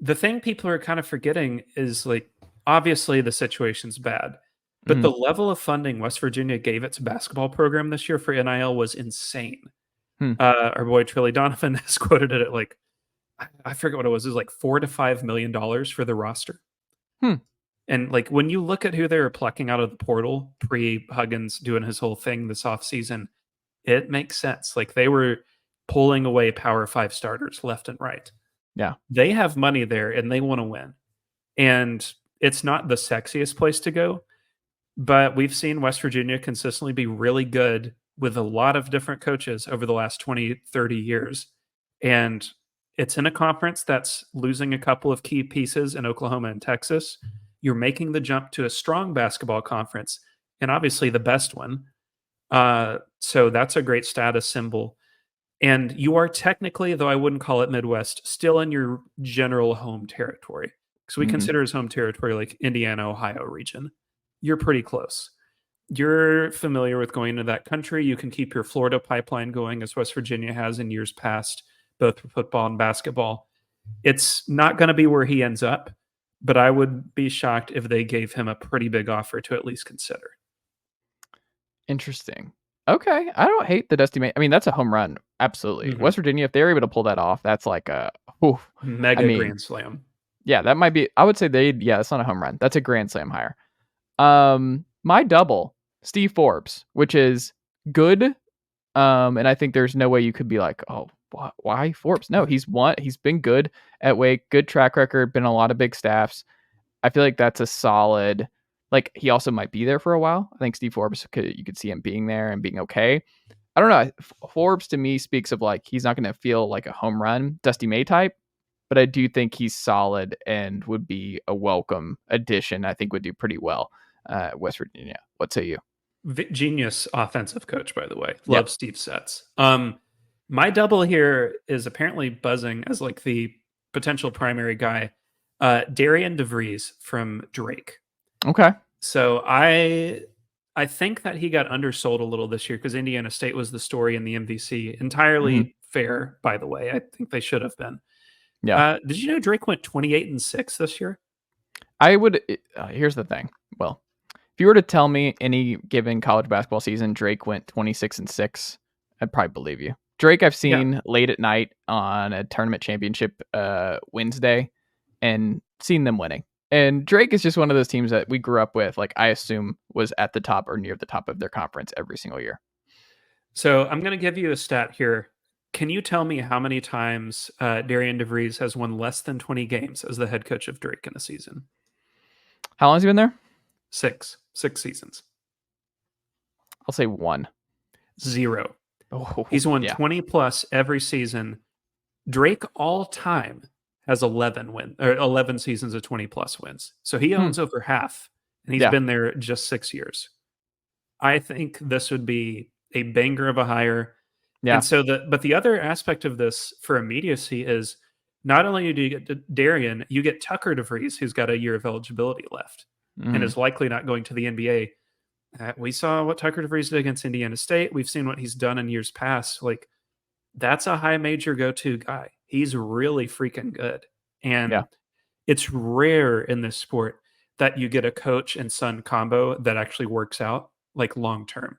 The thing people are kind of forgetting is, like, obviously the situation's bad, but the level of funding West Virginia gave its basketball program this year for NIL was insane. Our boy Trilly Donovan has quoted it at like, I forget what it was like $4 to $5 million for the roster. And like, when you look at who they were plucking out of the portal pre-Huggins doing his whole thing this offseason, it makes sense. Like, they were pulling away Power 5 starters left and right. Yeah. They have money there and they want to win. And it's not the sexiest place to go, but we've seen West Virginia consistently be really good with a lot of different coaches over the last 20, 30 years. And it's in a conference that's losing a couple of key pieces in Oklahoma and Texas. You're making the jump to a strong basketball conference, and obviously the best one. So that's a great status symbol. And you are technically, though I wouldn't call it Midwest, still in your general home territory. Because we consider his home territory like Indiana, Ohio region. You're pretty close. You're familiar with going into that country. You can keep your Florida pipeline going, as West Virginia has in years past, both for football and basketball. It's not going to be where he ends up, but I would be shocked if they gave him a pretty big offer to at least consider. Interesting. Okay. I don't hate the Dusty May. I mean, that's a home run. Absolutely. West Virginia, if they're able to pull that off, that's like a mega grand slam. Yeah, that might be. I would say it's not a home run. That's a grand slam hire. My double, Steve Forbes, which is good. And I think there's no way you could be like, oh, why Forbes? No, he's been good at Wake, good track record, been on a lot of big staffs. I feel like that's a solid, like, he also might be there for a while. I think Steve Forbes, you could see him being there and being okay. I don't know. Forbes to me speaks of like, he's not going to feel like a home run Dusty May type, but I do think he's solid and would be a welcome addition. I think would do pretty well at West Virginia. What say you? Genius offensive coach, by the way. Love Steve Setz. My double here is apparently buzzing as like the potential primary guy, Darian DeVries from Drake. Okay. So I think that he got undersold a little this year because Indiana State was the story in the MVC. Entirely fair, by the way. I think they should have been. Yeah. Did you know Drake went 28-6 this year? I would. Here's the thing. Well, if you were to tell me any given college basketball season, Drake went 26-6, I'd probably believe you. Drake, I've seen late at night on a tournament championship Wednesday and seen them winning. And Drake is just one of those teams that we grew up with. Like, I assume was at the top or near the top of their conference every single year. So I'm going to give you a stat here. Can you tell me how many times Darian DeVries has won less than 20 games as the head coach of Drake in a season? How long has he been there? 6 seasons. I'll say 1. 0. Oh, he's won 20 plus every season. Drake all time has 11 seasons of 20 plus wins. So he owns over half, and he's been there just 6 years. I think this would be a banger of a hire. Yeah. And so but the other aspect of this for immediacy is not only do you get Darian, you get Tucker DeVries, who's got a year of eligibility left and is likely not going to the NBA. We saw what Tucker DeVries did against Indiana State. We've seen what he's done in years past. Like, that's a high major go-to guy. He's really freaking good. And it's rare in this sport that you get a coach and son combo that actually works out, like, long term.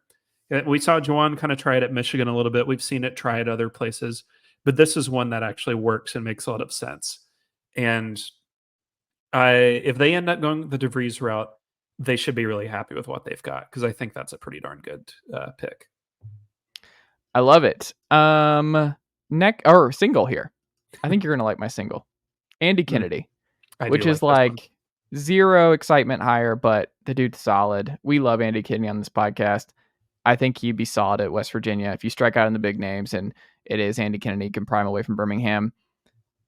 We saw Juwan kind of try it at Michigan a little bit. We've seen it try at other places. But this is one that actually works and makes a lot of sense. And if they end up going the DeVries route, they should be really happy with what they've got, because I think that's a pretty darn good pick. I love it. Single here. I think you're gonna like my single, Andy Kennedy, which is like zero excitement hire, but the dude's solid. We love Andy Kennedy on this podcast. I think he'd be solid at West Virginia if you strike out in the big names, and it is Andy Kennedy, can prime away from Birmingham.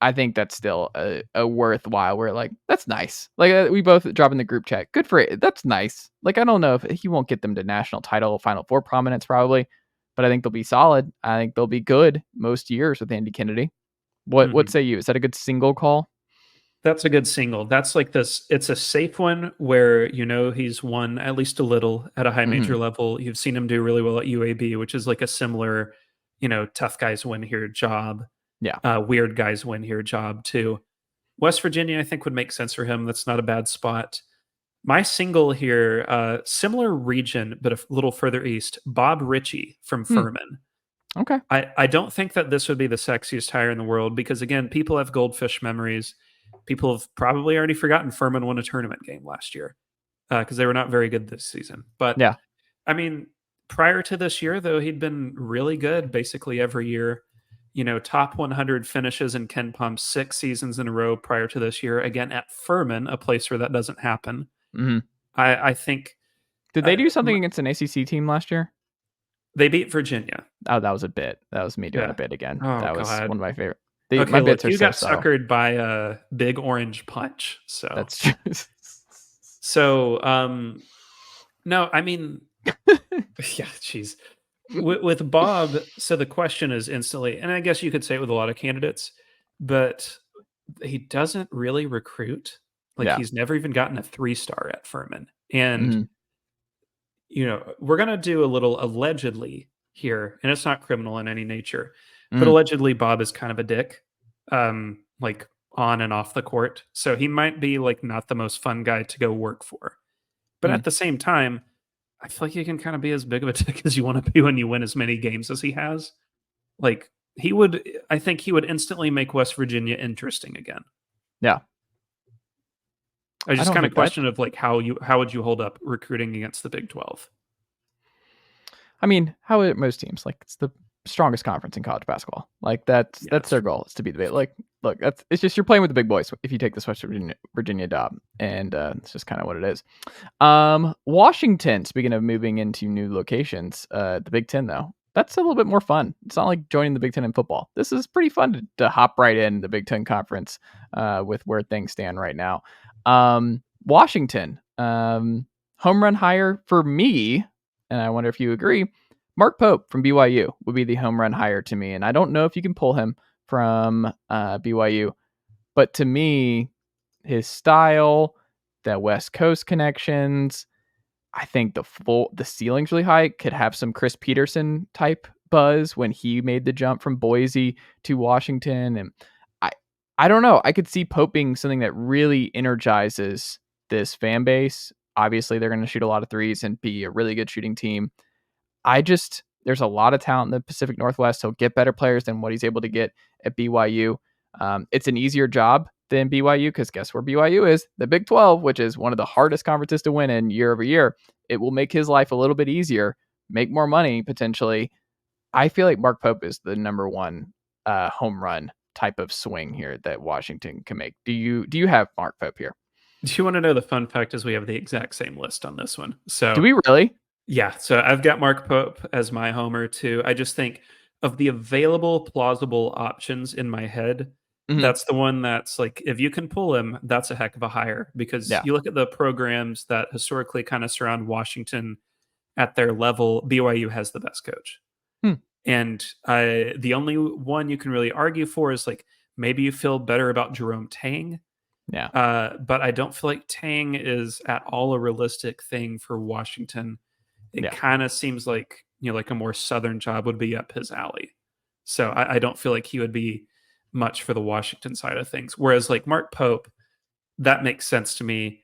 I think that's still a worthwhile. We're like, that's nice. Like, we both drop in the group chat. Good for it. That's nice. Like, I don't know if he won't get them to national title, Final Four prominence probably, but I think they'll be solid. I think they'll be good most years with Andy Kennedy. What say you? Is that a good single call? That's a good single. That's like this. It's a safe one where, he's won at least a little at a high major level. You've seen him do really well at UAB, which is like a similar, tough guys win here job. Yeah. Weird guys win here job too. West Virginia, I think, would make sense for him. That's not a bad spot. My single here, similar region, but a little further east, Bob Ritchie from Furman. Okay. I don't think that this would be the sexiest hire in the world because, again, people have goldfish memories. People have probably already forgotten Furman won a tournament game last year because they were not very good this season. But, yeah, I mean, prior to this year, though, he'd been really good basically every year. Top 100 finishes in Ken Pump's 6 seasons in a row prior to this year. Again, at Furman, a place where that doesn't happen. I think. Did they do something against an ACC team last year? They beat Virginia. Oh, that was a bit. That was me doing a bit again. Oh, that was God. one of my favorite. My bits are got suckered by a big orange punch. So that's true. So, no, I mean, yeah, geez. With Bob, so the question is instantly, and I guess you could say it with a lot of candidates, but he doesn't really recruit. Like, he's never even gotten a 3-star at Furman. And, we're going to do a little allegedly here, and it's not criminal in any nature, but allegedly Bob is kind of a dick, like on and off the court. So he might be like not the most fun guy to go work for. But at the same time, I feel like you can kind of be as big of a dick as you want to be when you win as many games as he has. Like, I think he would instantly make West Virginia interesting again. Yeah. I just kind of question of like how would you hold up recruiting against the Big 12? I mean, how are most teams? Like, it's the strongest conference in college basketball. Like, that's their goal, is to be the big. Like, look, it's just you're playing with the big boys if you take this West Virginia job, and it's just kind of what it is. Washington. Speaking of moving into new locations, the Big Ten though, that's a little bit more fun. It's not like joining the Big Ten in football. This is pretty fun to hop right in the Big Ten conference with where things stand right now. Washington, home run hire for me, and I wonder if you agree. Mark Pope from BYU would be the home run hire to me, and I don't know if you can pull him from BYU, but to me, his style, the West Coast connections, I think the ceiling's really high. Could have some Chris Peterson type buzz when he made the jump from Boise to Washington, and I don't know. I could see Pope being something that really energizes this fan base. Obviously, they're going to shoot a lot of threes and be a really good shooting team. There's a lot of talent in the Pacific Northwest. He'll get better players than what he's able to get at BYU. It's an easier job than BYU, because guess where BYU is? The Big 12, which is one of the hardest conferences to win in year over year. It will make his life a little bit easier, make more money potentially. I feel like Mark Pope is the number one home run type of swing here that Washington can make. Do you have Mark Pope here? Do you want to know the fun fact is we have the exact same list on this one. So do we really? Yeah. So I've got Mark Pope as my homer too. I just think of the available plausible options in my head, that's the one that's like, if you can pull him, that's a heck of a hire, because Yeah. you look at the programs that historically kind of surround Washington at their level, BYU has the best coach. And the only one you can really argue for is like, maybe you feel better about Jerome Tang. Yeah. But I don't feel like Tang is at all a realistic thing for Washington. It kind of seems like, like a more southern job would be up his alley. So I don't feel like he would be much for the Washington side of things. Whereas like Mark Pope, that makes sense to me.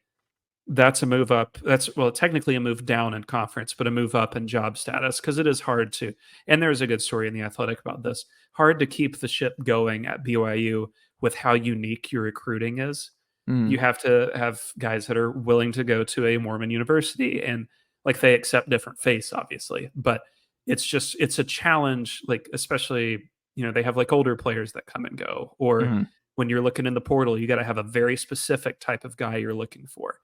That's a move up. That's, well, technically a move down in conference, but a move up in job status, because it is hard to, and there's a good story in The Athletic about this, hard to keep the ship going at BYU with how unique your recruiting is. You have to have guys that are willing to go to a Mormon university, and like they accept different faiths, obviously, but it's a challenge, like, especially, they have like older players that come and go, or when you're looking in the portal, you got to have a very specific type of guy you're looking for.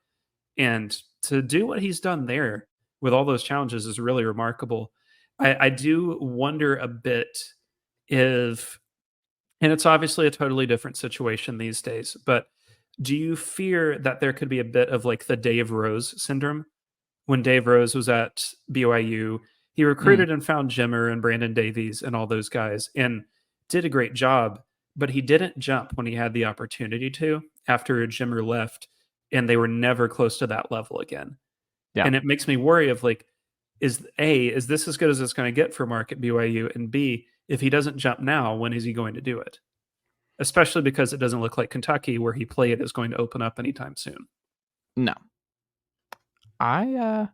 And to do what he's done there with all those challenges is really remarkable. I do wonder a bit if, and it's obviously a totally different situation these days, but do you fear that there could be a bit of like the Dave Rose syndrome? When Dave Rose was at BYU, he recruited and found Jimmer and Brandon Davies and all those guys and did a great job, but he didn't jump when he had the opportunity to after Jimmer left, and they were never close to that level again. Yeah. And it makes me worry of like, is this as good as it's going to get for Mark at BYU? And B, if he doesn't jump now, when is he going to do it? Especially because it doesn't look like Kentucky, where he played, is going to open up anytime soon. No. I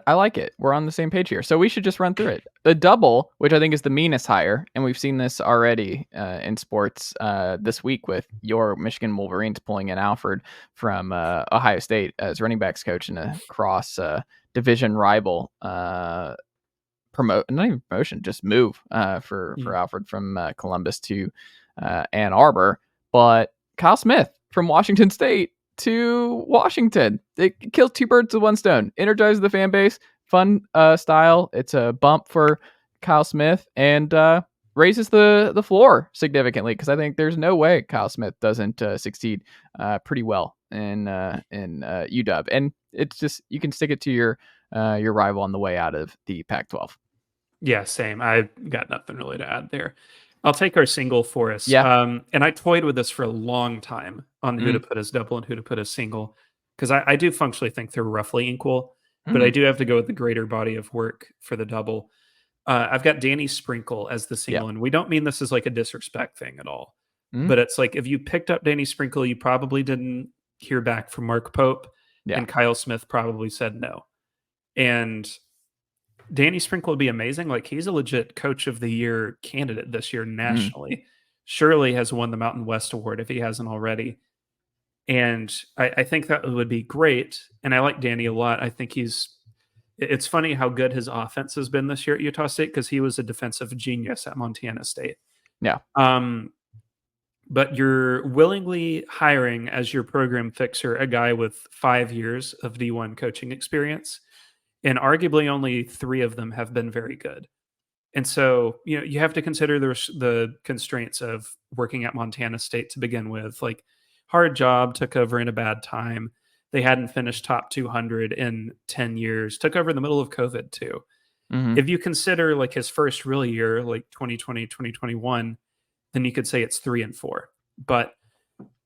like it. We're on the same page here. So we should just run through it. The double, which I think is the meanest hire, and we've seen this already in sports this week with your Michigan Wolverines pulling in Alfred from Ohio State as running backs coach in a cross division rival not even promotion, just move for Alfred from Columbus to Ann Arbor. But Kyle Smith from Washington State to Washington. It kills two birds with one stone. Energizes the fan base. Fun style. It's a bump for Kyle Smith and raises the floor significantly, because I think there's no way Kyle Smith doesn't succeed pretty well in UW. And it's just, you can stick it to your rival on the way out of the Pac-12. Yeah, same. I've got nothing really to add there. I'll take our single for us. Yeah. And I toyed with this for a long time on who to put as double and who to put as single, because I do functionally think they're roughly equal, but I do have to go with the greater body of work for the double. I've got Danny Sprinkle as the single, and we don't mean this as like a disrespect thing at all, but it's like, if you picked up Danny Sprinkle, you probably didn't hear back from Mark Pope, and Kyle Smith probably said no. And Danny Sprinkle would be amazing. Like, he's a legit coach of the year candidate this year nationally. Surely has won the Mountain West Award if he hasn't already. And I think that would be great. And I like Danny a lot. I think it's funny how good his offense has been this year at Utah State, because he was a defensive genius at Montana State. Yeah. But you're willingly hiring as your program fixer a guy with 5 years of D1 coaching experience. And arguably only 3 of them have been very good. And so, you have to consider the constraints of working at Montana State to begin with. Like, hard job, took over in a bad time. They hadn't finished top 200 in 10 years, took over in the middle of COVID too. If you consider like his first real year, like 2020, 2021, then you could say it's 3 and 4. But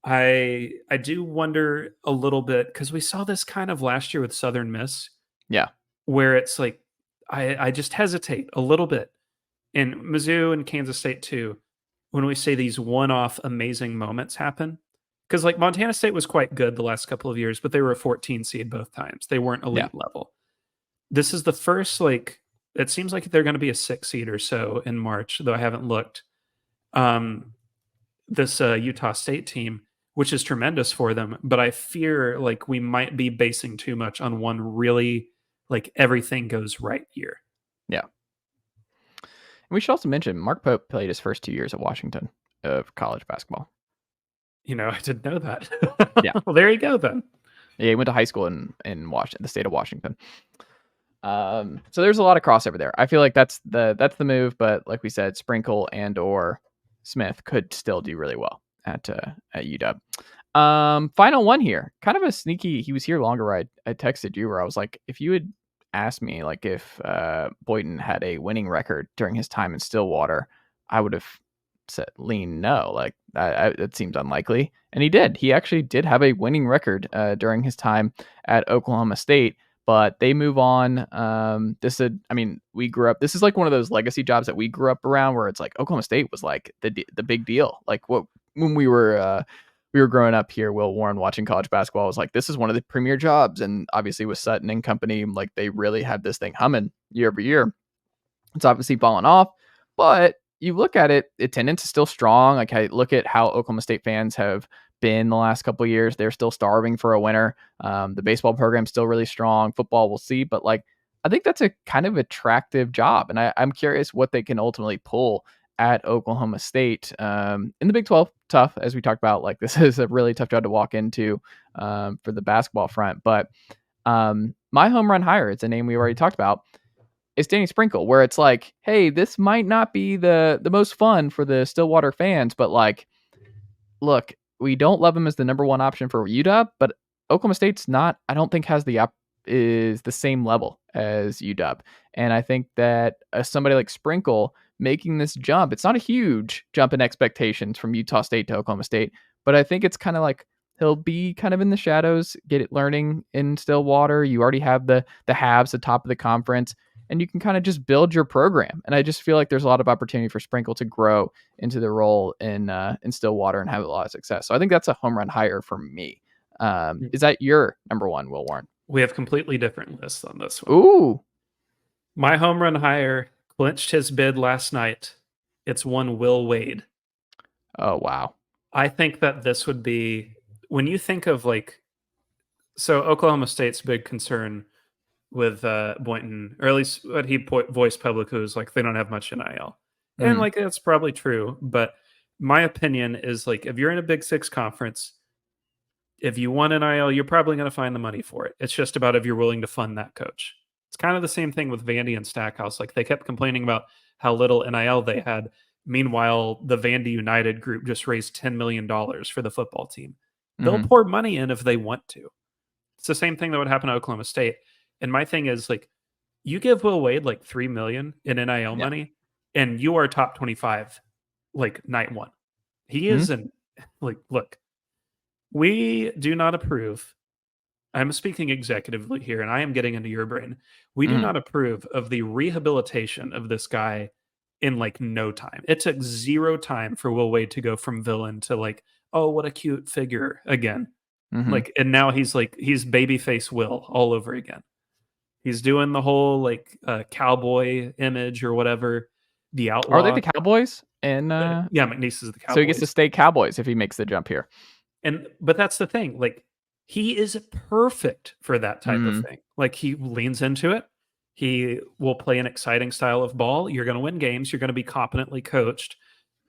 I do wonder a little bit, because we saw this kind of last year with Southern Miss. Yeah. Where it's like, I just hesitate a little bit. And Mizzou and Kansas State too, when we say these one-off amazing moments happen. Because like Montana State was quite good the last couple of years, but they were a 14 seed both times. They weren't elite level. This is the first, like, it seems like they're going to be a 6 seed or so in March, though I haven't looked. This Utah State team, which is tremendous for them. But I fear like we might be basing too much on one really like everything goes right year. Yeah. And we should also mention Mark Pope played his first 2 years at Washington of college basketball. I didn't know that. Yeah. Well, there you go then. Yeah, he went to high school in Washington, the state of Washington. So there's a lot of crossover there. I feel like that's the move, but like we said, Sprinkle and or Smith could still do really well at UW. Final one here, kind of a sneaky. He was here longer. I texted you where I was like, if you had asked me like if Boynton had a winning record during his time in Stillwater, I would have said lean no. Like it seems unlikely, and he did. He actually did have a winning record during his time at Oklahoma State. But they move on. We grew up. This is like one of those legacy jobs that we grew up around, where it's like Oklahoma State was like the big deal. Like when we were growing up here, Will Warren watching college basketball was like, this is one of the premier jobs. And obviously with Sutton and company, like they really had this thing humming year over year. It's obviously fallen off, but you look at it, attendance is still strong. Like I look at how Oklahoma State fans have been the last couple of years. They're still starving for a winner. The baseball program's still really strong. Football, we'll see. But like, I think that's a kind of attractive job. And I'm curious what they can ultimately pull at Oklahoma State. In the Big 12, tough, as we talked about. Like, this is a really tough job to walk into for the basketball front. But my home run hire, it's a name we already talked about, is Danny Sprinkle, where it's like, hey, this might not be the most fun for the Stillwater fans, but like, look, we don't love him as the number one option for UW, but Oklahoma State's not, I don't think is the same level as UW. And I think that somebody like Sprinkle making this jump, it's not a huge jump in expectations from Utah State to Oklahoma State, but I think it's kind of like he'll be kind of in the shadows, get it learning in Stillwater. You already have the Habs, the top of the conference, and you can kind of just build your program. And I just feel like there's a lot of opportunity for Sprinkle to grow into the role in Stillwater and have a lot of success. So I think that's a home run hire for me. Is that your number one, Will Warren? We have completely different lists on this one. Ooh. My home run hire clinched his bid last night. It's one Will Wade. Oh, wow. I think that this would be, when you think of like, so Oklahoma State's big concern with Boynton, or at least what he voiced publicly, was like they don't have much NIL. And like that's probably true, but my opinion is like if you're in a Big Six conference, if you want NIL, you're probably going to find the money for it. It's just about if you're willing to fund that coach. It's kind of the same thing with Vandy and Stackhouse. Like they kept complaining about how little NIL they had. Meanwhile, the Vandy United group just raised $10 million for the football team. They'll pour money in if they want to. It's the same thing that would happen to Oklahoma State. And my thing is like, you give Will Wade like $3 million in NIL money, and you are top 25, like night one. He isn't like, look, we do not approve. I'm speaking executively here, and I am getting into your brain. We do not approve of the rehabilitation of this guy in like no time. It took 0 time for Will Wade to go from villain to like, oh, what a cute figure again. Like, and now he's babyface Will all over again. He's doing the whole like cowboy image or whatever. The outlaw. Are they the Cowboys? And yeah, McNeese is the Cowboys. So he gets to stay Cowboys if he makes the jump here. But that's the thing. Like he is perfect for that type of thing. Like he leans into it. He will play an exciting style of ball. You're going to win games. You're going to be competently coached.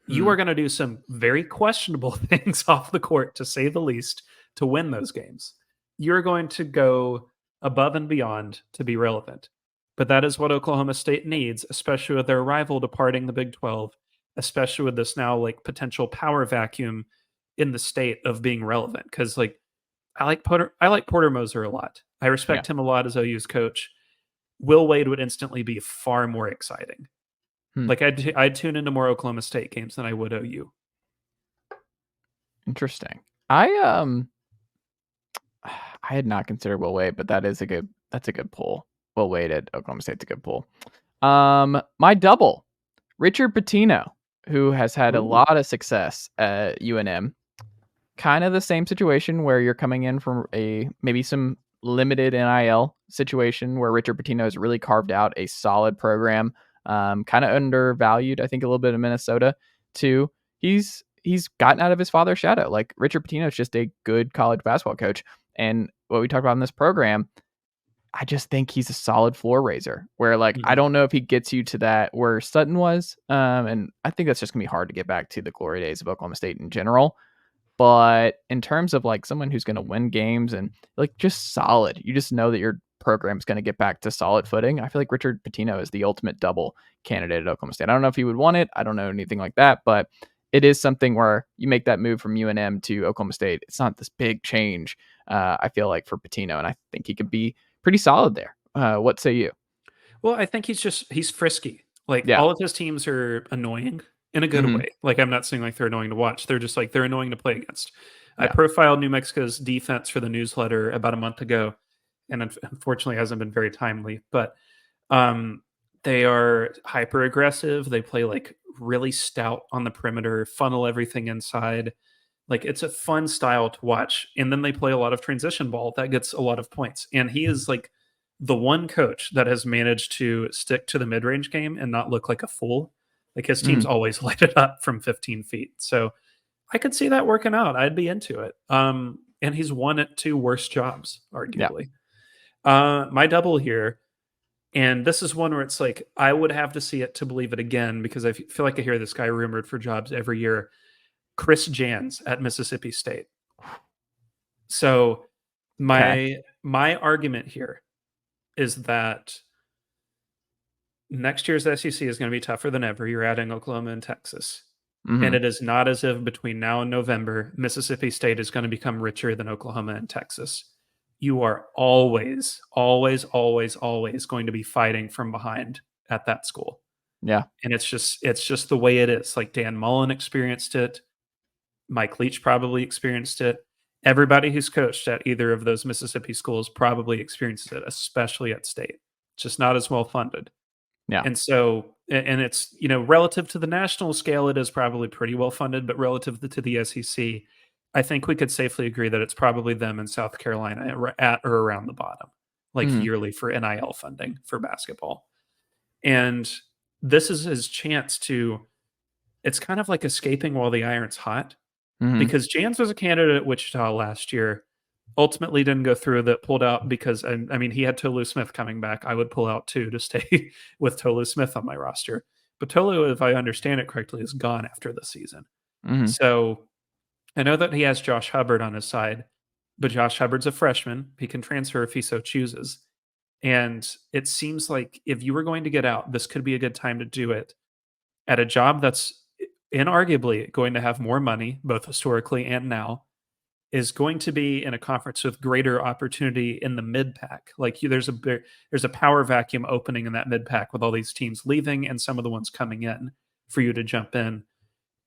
You are going to do some very questionable things off the court, to say the least, to win those games. You're going to go above and beyond to be relevant. But that is what Oklahoma State needs, especially with their rival departing the Big 12, especially with this now like potential power vacuum in the state of being relevant. Because like I like Porter Moser a lot. I respect him a lot as OU's coach. Will Wade would instantly be far more exciting. Like I'd tune into more Oklahoma State games than I would OU. Interesting. I had not considered Will Wade, but that's a good pull. Will Wade at Oklahoma State's a good pull. My double, Richard Pitino, who has had a lot of success at UNM. Kind of the same situation where you're coming in from maybe some limited NIL situation where Richard Pitino has really carved out a solid program. Kind of undervalued, I think, a little bit of Minnesota too. He's he's gotten out of his father's shadow. Like Richard Pitino is just a good college basketball coach. And what we talked about in this program, I just think he's a solid floor raiser where like, I don't know if he gets you to that where Sutton was. And I think that's just gonna be hard to get back to the glory days of Oklahoma State in general. But in terms of like someone who's going to win games and like just solid, you just know that your program's going to get back to solid footing. I feel like Richard Pitino is the ultimate double candidate at Oklahoma State. I don't know if he would want it. I don't know anything like that, but it is something where you make that move from UNM to Oklahoma State. It's not this big change. I feel like for Pitino, and I think he could be pretty solid there. What say you? Well, I think he's frisky. Like all of his teams are annoying in a good way. Like I'm not saying like they're annoying to watch. They're just like they're annoying to play against. I profiled New Mexico's defense for the newsletter about a month ago, and unfortunately hasn't been very timely. But they are hyper aggressive. They play like really stout on the perimeter, funnel everything inside. Like it's a fun style to watch. And then they play a lot of transition ball that gets a lot of points. And he is like the one coach that has managed to stick to the mid-range game and not look like a fool. Like his teams always light it up from 15 feet. So I could see that working out. I'd be into it. And he's won at 2 worse jobs, arguably. My double here, and this is one where it's like, I would have to see it to believe it again, because I feel like I hear this guy rumored for jobs every year. Chris Jans at Mississippi State. So my argument here is that next year's SEC is going to be tougher than ever. You're adding Oklahoma and Texas. And it is not as if between now and November, Mississippi State is going to become richer than Oklahoma and Texas. You are always, always, always, always going to be fighting from behind at that school. Yeah. And it's just the way it is. Like Dan Mullen experienced it. Mike Leach probably experienced it. Everybody who's coached at either of those Mississippi schools probably experienced it, especially at State. It's just not as well funded. Yeah. And so, and it's, relative to the national scale, it is probably pretty well funded, but relative to the SEC, I think we could safely agree that it's probably them in South Carolina at or around the bottom, like yearly for NIL funding for basketball. And this is his chance to, it's kind of like escaping while the iron's hot. Because Jans was a candidate at Wichita last year, ultimately didn't go through, that pulled out because, I mean, he had Tolu Smith coming back. I would pull out too to stay with Tolu Smith on my roster. But Tolu, if I understand it correctly, is gone after the season. So I know that he has Josh Hubbard on his side, but Josh Hubbard's a freshman. He can transfer if he so chooses. And it seems like if you were going to get out, this could be a good time to do it at a job that's inarguably going to have more money, both historically and now, is going to be in a conference with greater opportunity in the mid-pack. Like there's a power vacuum opening in that mid-pack with all these teams leaving and some of the ones coming in for you to jump in.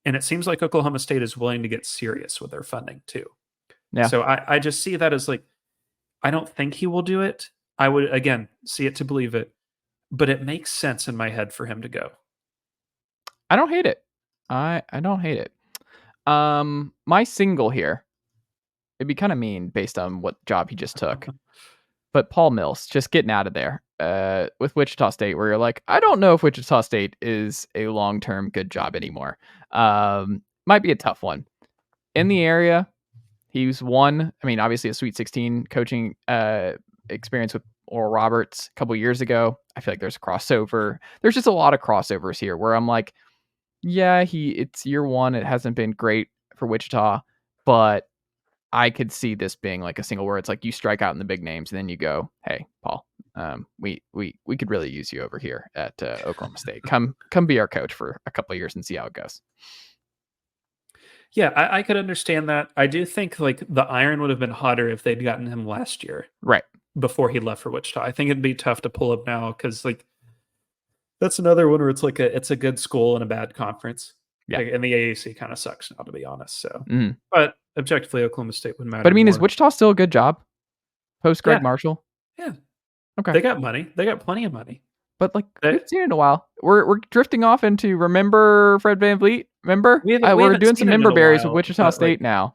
And it seems like Oklahoma State is willing to get serious with their funding too. Yeah. So I just see that as like, I don't think he will do it. I would, again, see it to believe it, but it makes sense in my head for him to go. I don't hate it. I don't hate it. My single here, it'd be kind of mean based on what job he just took, but Paul Mills just getting out of there with Wichita State, where you're like, I don't know if Wichita State is a long-term good job anymore. Might be a tough one. In the area, he's won, I mean, obviously a Sweet 16 coaching experience with Oral Roberts a couple years ago. I feel like there's a crossover. There's just a lot of crossovers here where I'm like, yeah, it's year one. It hasn't been great for Wichita, but I could see this being like a single where it's like you strike out in the big names and then you go, hey, Paul, we could really use you over here at Oklahoma State. Come be our coach for a couple of years and see how it goes. Yeah, I could understand that. I do think like the iron would have been hotter if they'd gotten him last year, right before he left for Wichita. I think it'd be tough to pull up now because like that's another one where it's like it's a good school and a bad conference. Yeah, like, and the AAC kind of sucks now, to be honest. So, but objectively, Oklahoma State would matter. But I mean, more. Is Wichita still a good job post Greg Marshall? Yeah. Okay. They got money. They got plenty of money. But like we haven't seen it in a while. We're drifting off into remember Fred VanVleet? Remember? We're doing some member berries with Wichita State now.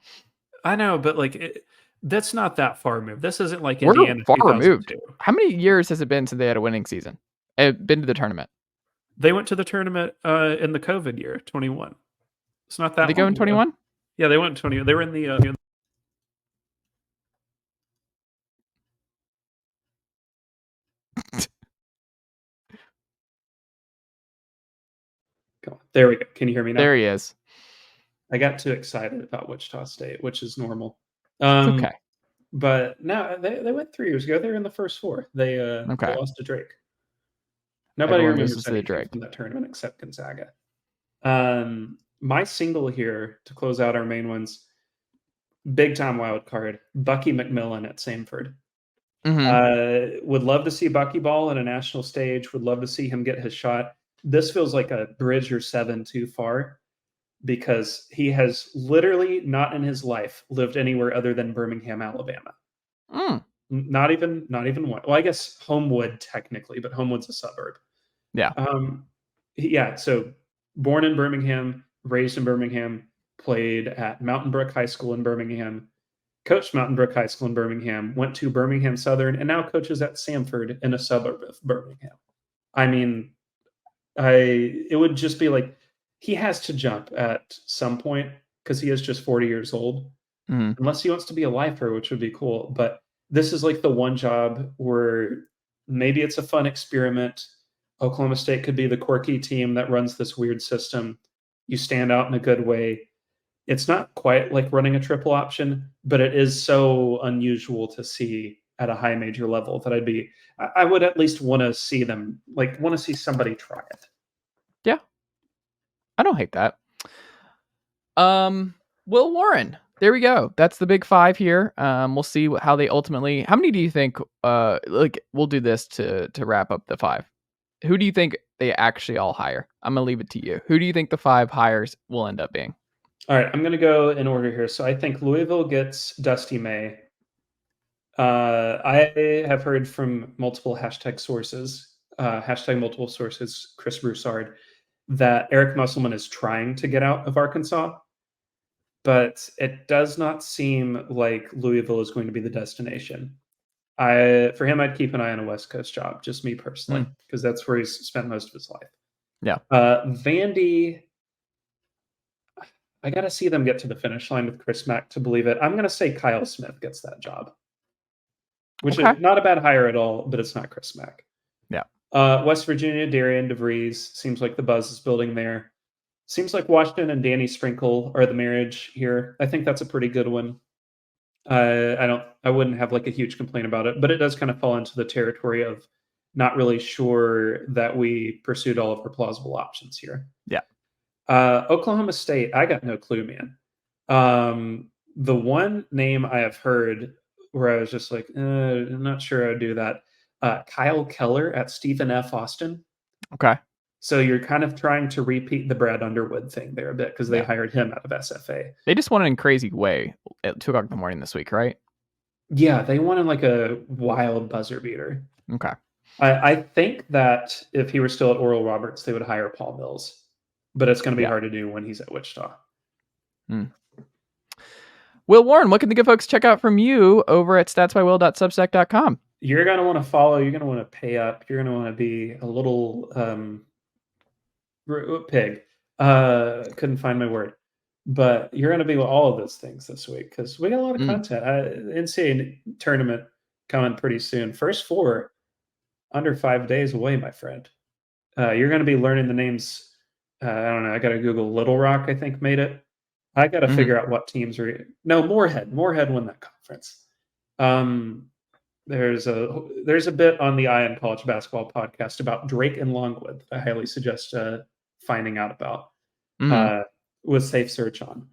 I know, but like that's not that far removed. This isn't like we're Indiana far removed. How many years has it been since they had a winning season? Been to the tournament? They went to the tournament in the COVID year, 21. It's not that. Did they go in 21? Yeah, they went 20. They were in the. Come on. There we go. Can you hear me now? There he is. I got too excited about Wichita State, which is normal. It's okay. But no, they went 3 years ago. They were in the first four. They lost to Drake. Nobody remembers anything from that tournament except Gonzaga. My single here to close out our main ones, big time wild card, Bucky McMillan at Samford. Would love to see Bucky ball on a national stage. Would love to see him get his shot. This feels like a bridge or 7 too far, because he has literally not in his life lived anywhere other than Birmingham, Alabama. Not even one. Well, I guess Homewood technically, but Homewood's a suburb. Yeah. Yeah. So born in Birmingham, raised in Birmingham, played at Mountain Brook High School in Birmingham, coached Mountain Brook High School in Birmingham, went to Birmingham Southern, and now coaches at Samford in a suburb of Birmingham. I mean, it would just be like, he has to jump at some point because he is just 40 years old, unless he wants to be a lifer, which would be cool. But this is like the one job where maybe it's a fun experiment. Oklahoma State could be the quirky team that runs this weird system. You stand out in a good way. It's not quite like running a triple option, but it is so unusual to see at a high major level that I would at least want to see them, want to see somebody try it. Yeah. I don't hate that. Will Warren. There we go. That's the big 5 here. We'll see how they ultimately. How many do you think? We'll do this to wrap up the 5. Who do you think they actually all hire? I'm gonna leave it to you. Who do you think the 5 hires will end up being? All right, I'm gonna go in order here. So I think Louisville gets Dusty May. I have heard from multiple sources, multiple sources, Chris Broussard, that Eric Musselman is trying to get out of Arkansas, but it does not seem like Louisville is going to be the destination. For him, I'd keep an eye on a West Coast job, just me personally, because that's where he's spent most of his life. Yeah. Vandy, I got to see them get to the finish line with Chris Mack to believe it. I'm going to say Kyle Smith gets that job, which is not a bad hire at all, but it's not Chris Mack. Yeah. West Virginia, Darian DeVries, seems like the buzz is building there. Seems like Washington and Danny Sprinkle are the marriage here. I think that's a pretty good one. I wouldn't have a huge complaint about it, but it does kind of fall into the territory of not really sure that we pursued all of our plausible options here. Yeah. Oklahoma State, I got no clue, man. The one name I have heard where I was just like, I'm not sure I'd do that. Kyle Keller at Stephen F. Austin. Okay. So you're kind of trying to repeat the Brad Underwood thing there a bit, because they hired him out of SFA. They just won in a crazy way at 2:00 in the morning this week, right? Yeah, they won in a wild buzzer beater. Okay. I think that if he were still at Oral Roberts, they would hire Paul Mills, but it's going to be hard to do when he's at Wichita. Will Warren, what can the good folks check out from you over at statsbywill.substack.com? You're going to want to follow. You're going to want to pay up. You're going to want to be a little pig. Couldn't find my word. But you're going to be all of those things this week, because we got a lot of content. NCAA tournament coming pretty soon. First 4 under 5 days away, my friend. You're going to be learning the names. I don't know. I got to Google. Little Rock, I think, made it. I got to figure out what teams are. No, Moorhead. Moorhead won that conference. There's a bit on the Ion College Basketball podcast about Drake and Longwood that I highly suggest finding out about with Safe Search on.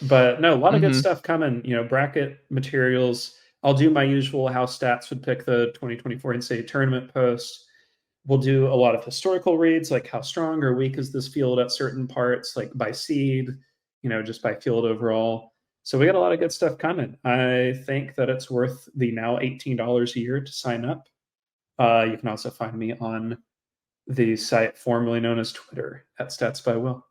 But no, a lot of good stuff coming. Bracket materials. I'll do my usual how Stats would pick the 2024 NCAA tournament post. We'll do a lot of historical reads, like how strong or weak is this field at certain parts, like by seed, just by field overall. So we got a lot of good stuff coming. I think that it's worth the now $18 a year to sign up. You can also find me on the site formerly known as Twitter at Stats by Will.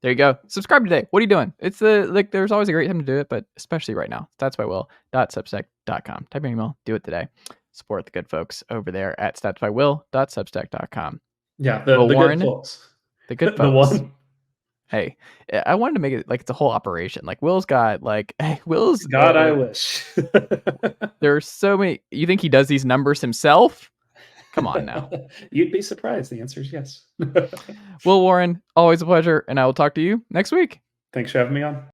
There you go. Subscribe today. What are you doing? It's there's always a great time to do it, but especially right now. statsbywill.substack.com. Type in email. Do it today. Support the good folks over there at statsbywill.substack.com. Yeah, the Warren, good folks. The good The folks. one. Hey, I wanted to make it like it's a whole operation. Like Will's got like, hey, Will's. God, I wish. There are so many. You think he does these numbers himself? Come on now. You'd be surprised. The answer is yes. Will Warren, always a pleasure, and I will talk to you next week. Thanks for having me on.